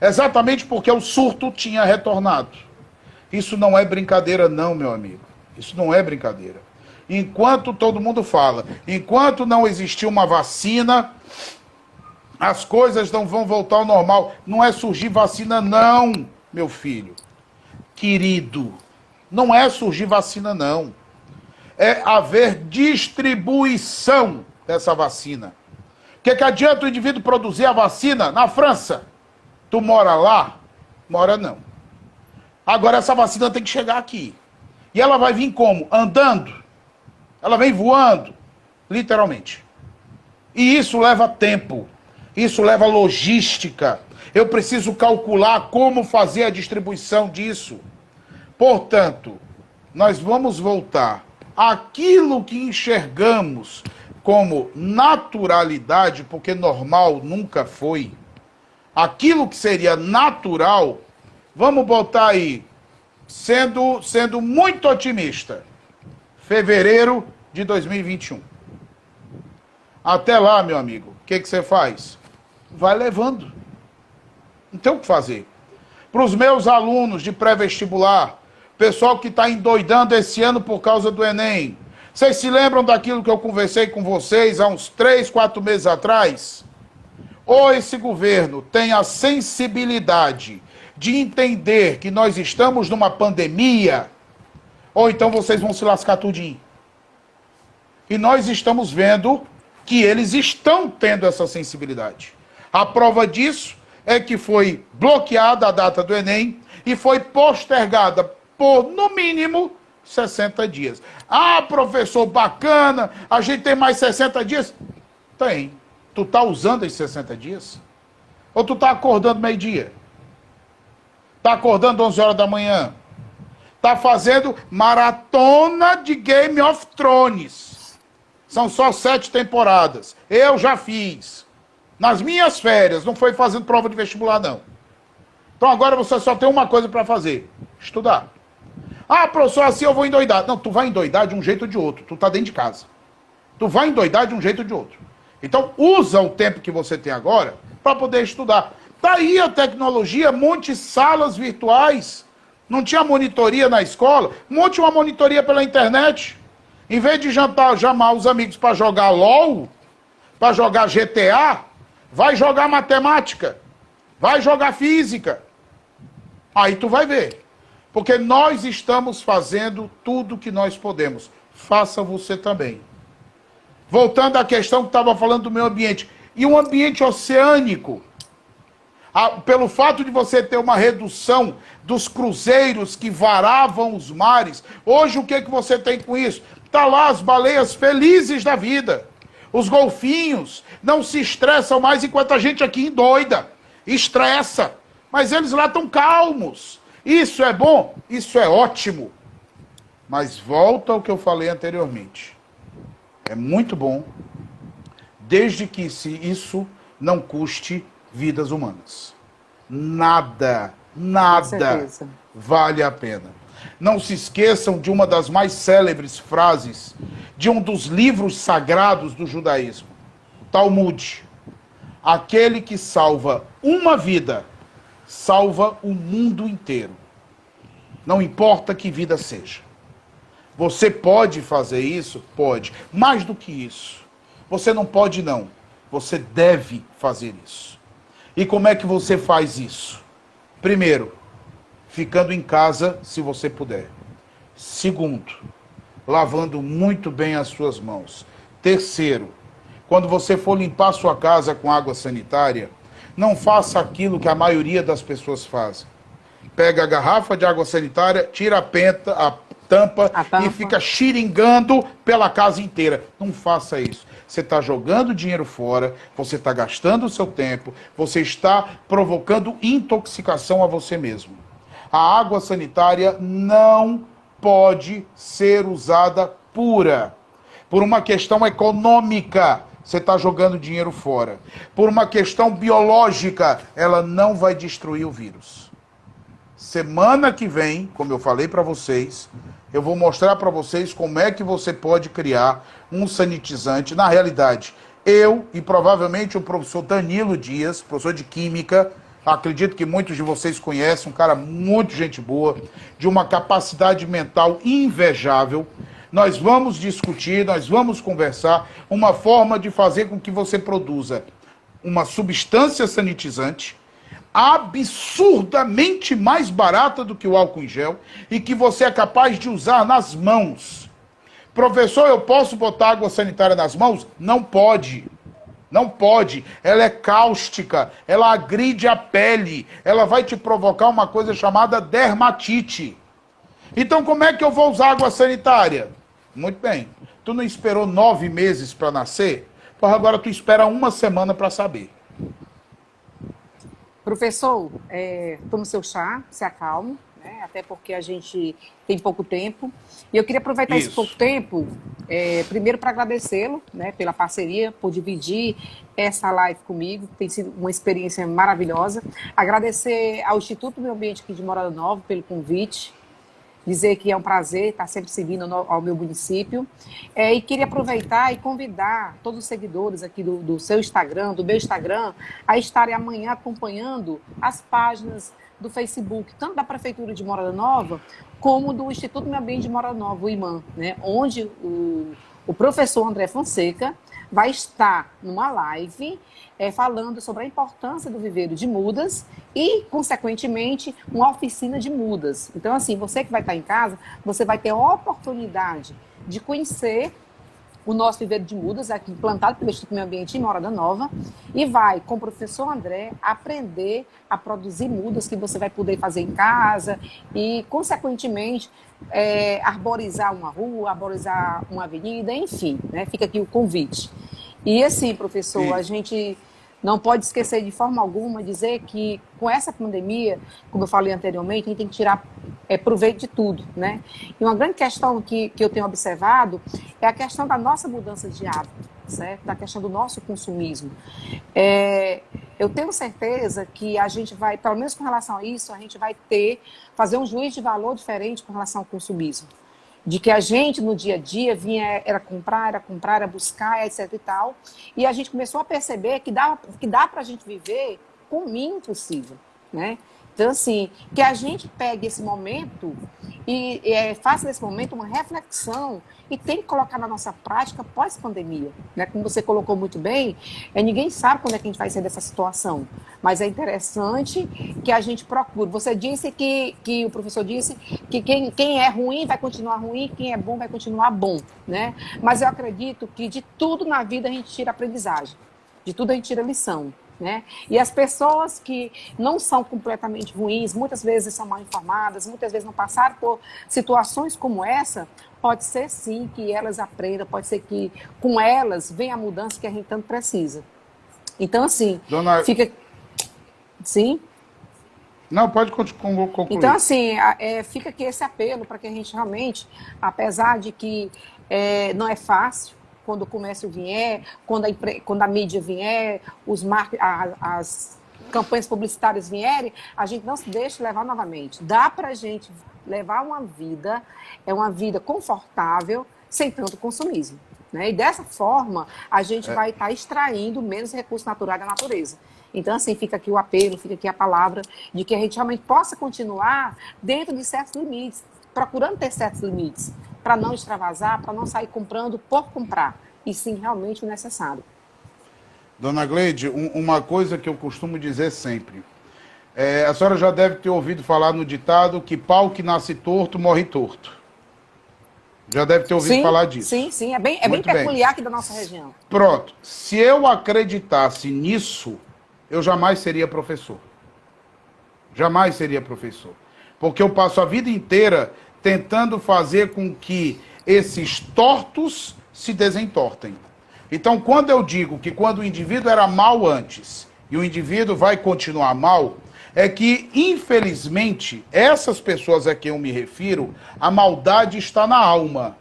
Exatamente porque o surto tinha retornado. Isso não é brincadeira não, meu amigo. Isso não é brincadeira. Enquanto todo mundo fala, enquanto não existir uma vacina, as coisas não vão voltar ao normal. Não é surgir vacina não, meu filho. Querido, não é surgir vacina não. É haver distribuição dessa vacina. O que adianta o indivíduo produzir a vacina na França? Tu mora lá? Mora não. Agora essa vacina tem que chegar aqui. E ela vai vir como? Andando? Ela vem voando, literalmente. E isso leva tempo, isso leva logística. Eu preciso calcular como fazer a distribuição disso. Portanto, nós vamos voltar àquilo que enxergamos como naturalidade, porque normal nunca foi. Aquilo que seria natural, vamos botar aí, sendo muito otimista, fevereiro de 2021. Até lá, meu amigo, o que você faz? Vai levando. Não tem o que fazer. Para os meus alunos de pré-vestibular, pessoal que está endoidando esse ano por causa do Enem, vocês se lembram daquilo que eu conversei com vocês há uns 3, 4 meses atrás? Ou esse governo tem a sensibilidade de entender que nós estamos numa pandemia, ou então vocês vão se lascar tudinho. E nós estamos vendo que eles estão tendo essa sensibilidade. A prova disso é que foi bloqueada a data do Enem e foi postergada por, no mínimo, 60 dias. Ah, professor, bacana, a gente tem mais 60 dias? Tem. Tu tá usando esses 60 dias? Ou tu tá acordando meio-dia? Tá acordando 11 horas da manhã? Tá fazendo maratona de Game of Thrones. São só 7 temporadas. Eu já fiz. Nas minhas férias, não foi fazendo prova de vestibular, não. Então agora você só tem uma coisa para fazer. Estudar. Ah, professor, assim eu vou endoidar. Não, tu vai endoidar de um jeito ou de outro. Tu tá dentro de casa. Tu vai endoidar de um jeito ou de outro. Então usa o tempo que você tem agora para poder estudar. Daí a tecnologia, monte salas virtuais. Não tinha monitoria na escola? Monte uma monitoria pela internet. Em vez de chamar os amigos para jogar LOL, para jogar GTA, vai jogar matemática, vai jogar física. Aí tu vai ver. Porque nós estamos fazendo tudo que nós podemos. Faça você também. Voltando à questão que estava falando do meio ambiente. E um ambiente oceânico. Pelo fato de você ter uma redução dos cruzeiros que varavam os mares, hoje o que você tem com isso? Tá lá as baleias felizes da vida. Os golfinhos não se estressam mais enquanto a gente aqui endoida. Estressa. Mas eles lá estão calmos. Isso é bom? Isso é ótimo. Mas volta ao que eu falei anteriormente. É muito bom, desde que isso não custe vidas humanas. Nada vale a pena. Não se esqueçam de uma das mais célebres frases de um dos livros sagrados do judaísmo, o Talmud. Aquele que salva uma vida, salva o mundo inteiro. Não importa que vida seja. Você pode fazer isso? Pode. Mais do que isso. Você não pode, não. Você deve fazer isso. E como é que você faz isso? Primeiro, ficando em casa, se você puder. Segundo, lavando muito bem as suas mãos. Terceiro, quando você for limpar a sua casa com água sanitária, não faça aquilo que a maioria das pessoas fazem. Pega a garrafa de água sanitária, tira a tampa e fica xiringando pela casa inteira. Não faça isso. Você está jogando dinheiro fora, você está gastando o seu tempo, você está provocando intoxicação a você mesmo. A água sanitária não pode ser usada pura. Por uma questão econômica, você está jogando dinheiro fora. Por uma questão biológica, ela não vai destruir o vírus. Semana que vem, como eu falei para vocês, eu vou mostrar para vocês como é que você pode criar um sanitizante. Na realidade, eu e provavelmente o professor Danilo Dias, professor de Química, acredito que muitos de vocês conhecem, um cara muito gente boa, de uma capacidade mental invejável. Nós vamos discutir, nós vamos conversar uma forma de fazer com que você produza uma substância sanitizante absurdamente mais barata do que o álcool em gel e que você é capaz de usar nas mãos. Professor, eu posso botar água sanitária nas mãos? Não pode. Não pode. Ela é cáustica, ela agride a pele, ela vai te provocar uma coisa chamada dermatite. Então como é que eu vou usar água sanitária? Muito bem. Tu não esperou 9 meses para nascer? Porra, agora tu espera uma semana para saber. Professor, tome seu chá, se acalme, né? Até porque a gente tem pouco tempo. E eu queria aproveitar esse pouco tempo, primeiro para agradecê-lo, né, pela parceria, por dividir essa live comigo, tem sido uma experiência maravilhosa. Agradecer ao Instituto Meio Ambiente aqui de Morada Nova pelo convite, dizer que é um prazer estar sempre seguindo ao meu município. E queria aproveitar e convidar todos os seguidores aqui do seu Instagram, do meu Instagram, a estarem amanhã acompanhando as páginas do Facebook, tanto da Prefeitura de Morada Nova, como do Instituto Meio Ambiente de Morada Nova, o IMAM, né, onde o professor André Fonseca vai estar numa live falando sobre a importância do viveiro de mudas e, consequentemente, uma oficina de mudas. Então, assim, você que vai estar em casa, você vai ter a oportunidade de conhecer o nosso viveiro de mudas, aqui implantado pelo Instituto Meio Ambiente em Morada Nova, e vai, com o professor André, aprender a produzir mudas que você vai poder fazer em casa e, consequentemente, arborizar uma rua, arborizar uma avenida, enfim, né? Fica aqui o convite. E assim, professor, a gente não pode esquecer de forma alguma dizer que com essa pandemia, como eu falei anteriormente, a gente tem que tirar proveito de tudo, né? E uma grande questão que eu tenho observado é a questão da nossa mudança de hábito, certo? Da questão do nosso consumismo. Eu tenho certeza que a gente vai, pelo menos com relação a isso, a gente vai fazer um juízo de valor diferente com relação ao consumismo. De que a gente, no dia a dia, era comprar, era buscar, etc e tal. E a gente começou a perceber que dá para a gente viver com o mínimo possível, né? Então, assim, que a gente pegue esse momento e faça desse momento uma reflexão e tem que colocar na nossa prática pós-pandemia, né? Como você colocou muito bem, ninguém sabe quando é que a gente vai sair dessa situação, mas é interessante que a gente procure. Você disse que o professor disse que quem é ruim vai continuar ruim, quem é bom vai continuar bom, né? Mas eu acredito que de tudo na vida a gente tira aprendizagem, de tudo a gente tira lição. Né? E as pessoas que não são completamente ruins, muitas vezes são mal informadas, muitas vezes não passaram por situações como essa, pode ser sim que elas aprendam, pode ser que com elas venha a mudança que a gente tanto precisa. Então, assim, fica... Sim? Não, pode concluir. Então, assim, fica aqui esse apelo para que a gente realmente, apesar de que não é fácil, quando o comércio vier, quando a mídia vier, as campanhas publicitárias vierem, a gente não se deixe levar novamente. Dá para a gente levar uma vida confortável, sem tanto consumismo, né? E dessa forma, a gente vai estar extraindo menos recursos naturais da natureza. Então, assim, fica aqui o apelo, fica aqui a palavra de que a gente realmente possa continuar dentro de certos limites, procurando ter certos limites, para não extravasar, para não sair comprando por comprar, e sim realmente o necessário. Dona Gleide, uma coisa que eu costumo dizer sempre, a senhora já deve ter ouvido falar no ditado que pau que nasce torto, morre torto. Já deve ter ouvido falar disso. Sim, é bem peculiar aqui da nossa região. Pronto, se eu acreditasse nisso, eu jamais seria professor. Jamais seria professor. Porque eu passo a vida inteira tentando fazer com que esses tortos se desentortem. Então, quando eu digo que quando o indivíduo era mal antes e o indivíduo vai continuar mal, é que, infelizmente, essas pessoas a quem eu me refiro, a maldade está na alma.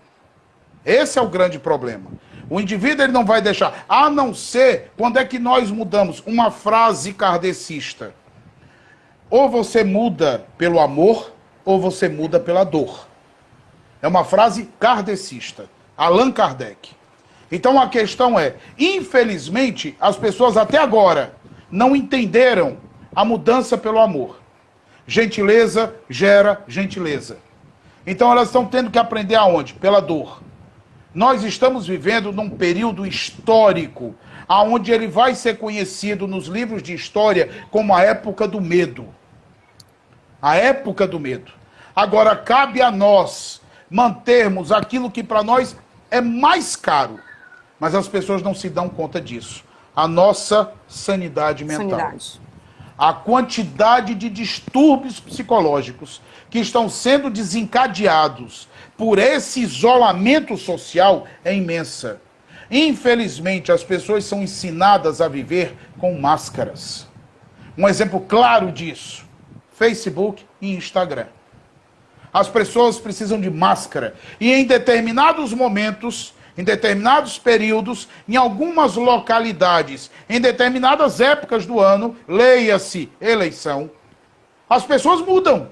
Esse é o grande problema. O indivíduo ele não vai deixar, a não ser quando é que nós mudamos uma frase kardecista. Ou você muda pelo amor, ou você muda pela dor. É uma frase kardecista, Allan Kardec. Então a questão é, infelizmente, as pessoas até agora não entenderam a mudança pelo amor. Gentileza gera gentileza. Então elas estão tendo que aprender aonde? Pela dor. Nós estamos vivendo num período histórico, onde ele vai ser conhecido nos livros de história como a época do medo. A época do medo. Agora, cabe a nós mantermos aquilo que para nós é mais caro. Mas as pessoas não se dão conta disso. A nossa sanidade mental. A quantidade de distúrbios psicológicos que estão sendo desencadeados por esse isolamento social é imensa. Infelizmente, as pessoas são ensinadas a viver com máscaras. Um exemplo claro disso, Facebook e Instagram. As pessoas precisam de máscara. E em determinados momentos, em determinados períodos, em algumas localidades, em determinadas épocas do ano, leia-se eleição, as pessoas mudam.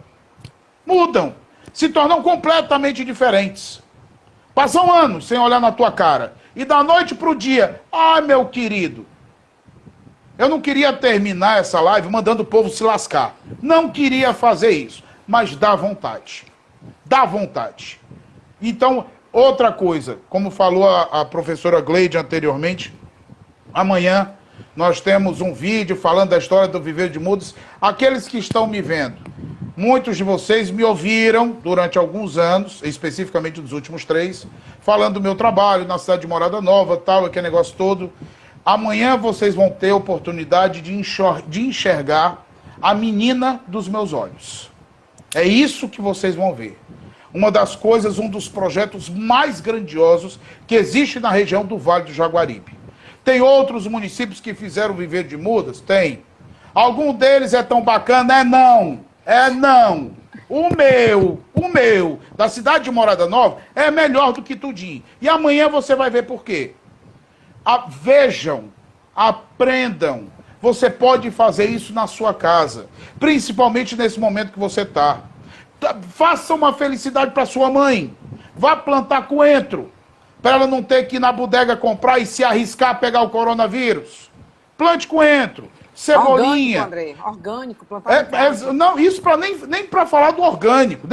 Mudam. Se tornam completamente diferentes. Passam anos sem olhar na tua cara. E da noite para o dia, meu querido, eu não queria terminar essa live mandando o povo se lascar. Não queria fazer isso. Mas dá vontade. Dá vontade. Então, outra coisa, como falou a professora Gleide anteriormente, amanhã nós temos um vídeo falando da história do Viver de Mudas. Aqueles que estão me vendo, muitos de vocês me ouviram durante alguns anos, especificamente dos últimos 3, falando do meu trabalho na cidade de Morada Nova, tal, aquele negócio todo. Amanhã vocês vão ter a oportunidade de enxergar a menina dos meus olhos. É isso que vocês vão ver. Uma das coisas, um dos projetos mais grandiosos que existe na região do Vale do Jaguaribe. Tem outros municípios que fizeram Viver de Mudas? Tem. Algum deles é tão bacana? É não. O meu, da cidade de Morada Nova, é melhor do que tudinho. E amanhã você vai ver por quê. Vejam, aprendam. Você pode fazer isso na sua casa, principalmente nesse momento que você está. Faça uma felicidade para sua mãe. Vá plantar coentro, para ela não ter que ir na bodega comprar e se arriscar a pegar o coronavírus. Plante coentro, cebolinha. Orgânico, André. Orgânico, plantar não, isso nem para falar do orgânico,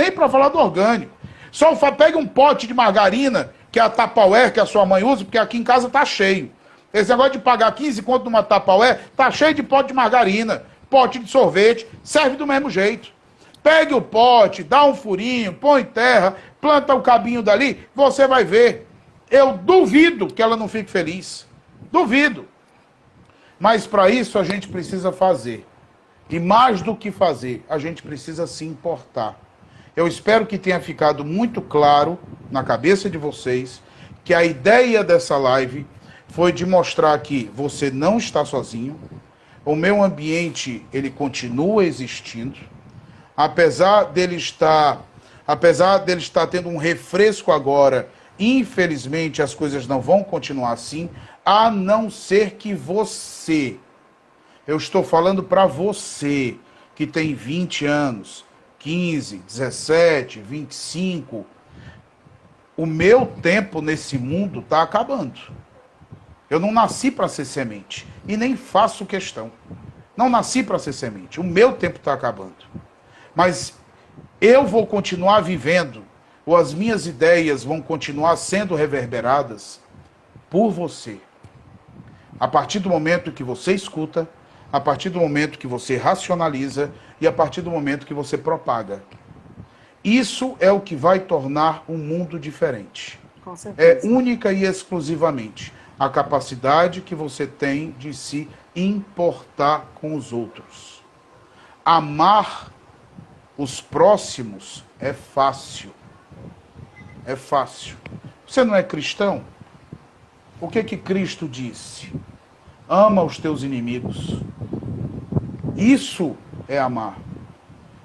Só pegue um pote de margarina, que é a Tupperware que a sua mãe usa, porque aqui em casa tá cheio. Esse negócio de pagar 15 conto numa Tupperware, tá cheio de pote de margarina, pote de sorvete, serve do mesmo jeito. Pegue o pote, dá um furinho, põe terra, planta o cabinho dali, você vai ver. Eu duvido que ela não fique feliz. Duvido. Mas para isso a gente precisa fazer. E mais do que fazer, a gente precisa se importar. Eu espero que tenha ficado muito claro na cabeça de vocês que a ideia dessa live foi de mostrar que você não está sozinho, o meio ambiente ele continua existindo, apesar dele estar tendo um refresco agora, infelizmente as coisas não vão continuar assim, a não ser que você, eu estou falando para você que tem 20 anos, 15, 17, 25, o meu tempo nesse mundo está acabando. Eu não nasci para ser semente. E nem faço questão. Não nasci para ser semente. O meu tempo está acabando. Mas eu vou continuar vivendo, ou as minhas ideias vão continuar sendo reverberadas por você. A partir do momento que você escuta, a partir do momento que você racionaliza e a partir do momento que você propaga. Isso é o que vai tornar um mundo diferente. Com certeza. É única e exclusivamente a capacidade que você tem de se importar com os outros. Amar os próximos é fácil. É fácil. Você não é cristão? O que Cristo disse? Ama os teus inimigos. Isso é amar.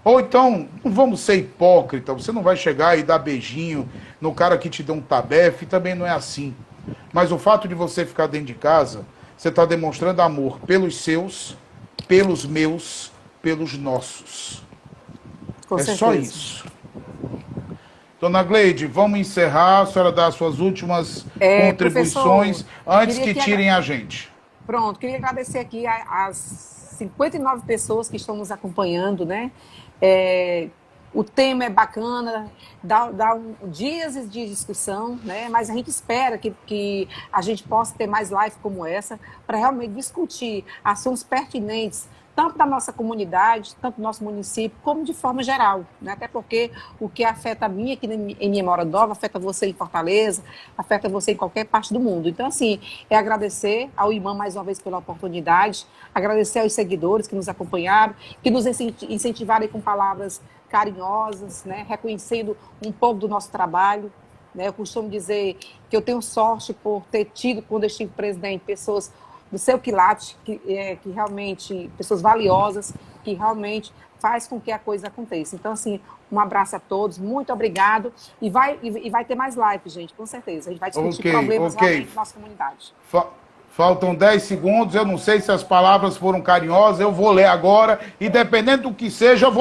Ou então, não vamos ser hipócritas, você não vai chegar e dar beijinho no cara que te deu um tabefe, também não é assim. Mas o fato de você ficar dentro de casa, você está demonstrando amor pelos seus, pelos meus, pelos nossos. Com certeza. Só isso. Dona Gleide, vamos encerrar. A senhora dá as suas últimas contribuições antes que tirem a gente. Pronto, queria agradecer aqui as 59 pessoas que estão nos acompanhando, né? O tema é bacana, dá dias de discussão, né? Mas a gente espera que a gente possa ter mais live como essa para realmente discutir assuntos pertinentes tanto da nossa comunidade, tanto do nosso município, como de forma geral, né? Até porque o que afeta a mim aqui em minha Mora Nova, afeta você em Fortaleza, afeta você em qualquer parte do mundo. Então, assim, é agradecer ao IMAM mais uma vez pela oportunidade, agradecer aos seguidores que nos acompanharam, que nos incentivaram com palavras carinhosas, né? Reconhecendo um pouco do nosso trabalho. Né? Eu costumo dizer que eu tenho sorte por ter tido, quando eu estive presidente, pessoas do seu quilate, que realmente, pessoas valiosas, que realmente faz com que a coisa aconteça. Então, assim, um abraço a todos, muito obrigado, e vai ter mais live, gente, com certeza. A gente vai discutir problemas realmente da nossa comunidade. Faltam 10 segundos, eu não sei se as palavras foram carinhosas, eu vou ler agora, e dependendo do que seja, eu vou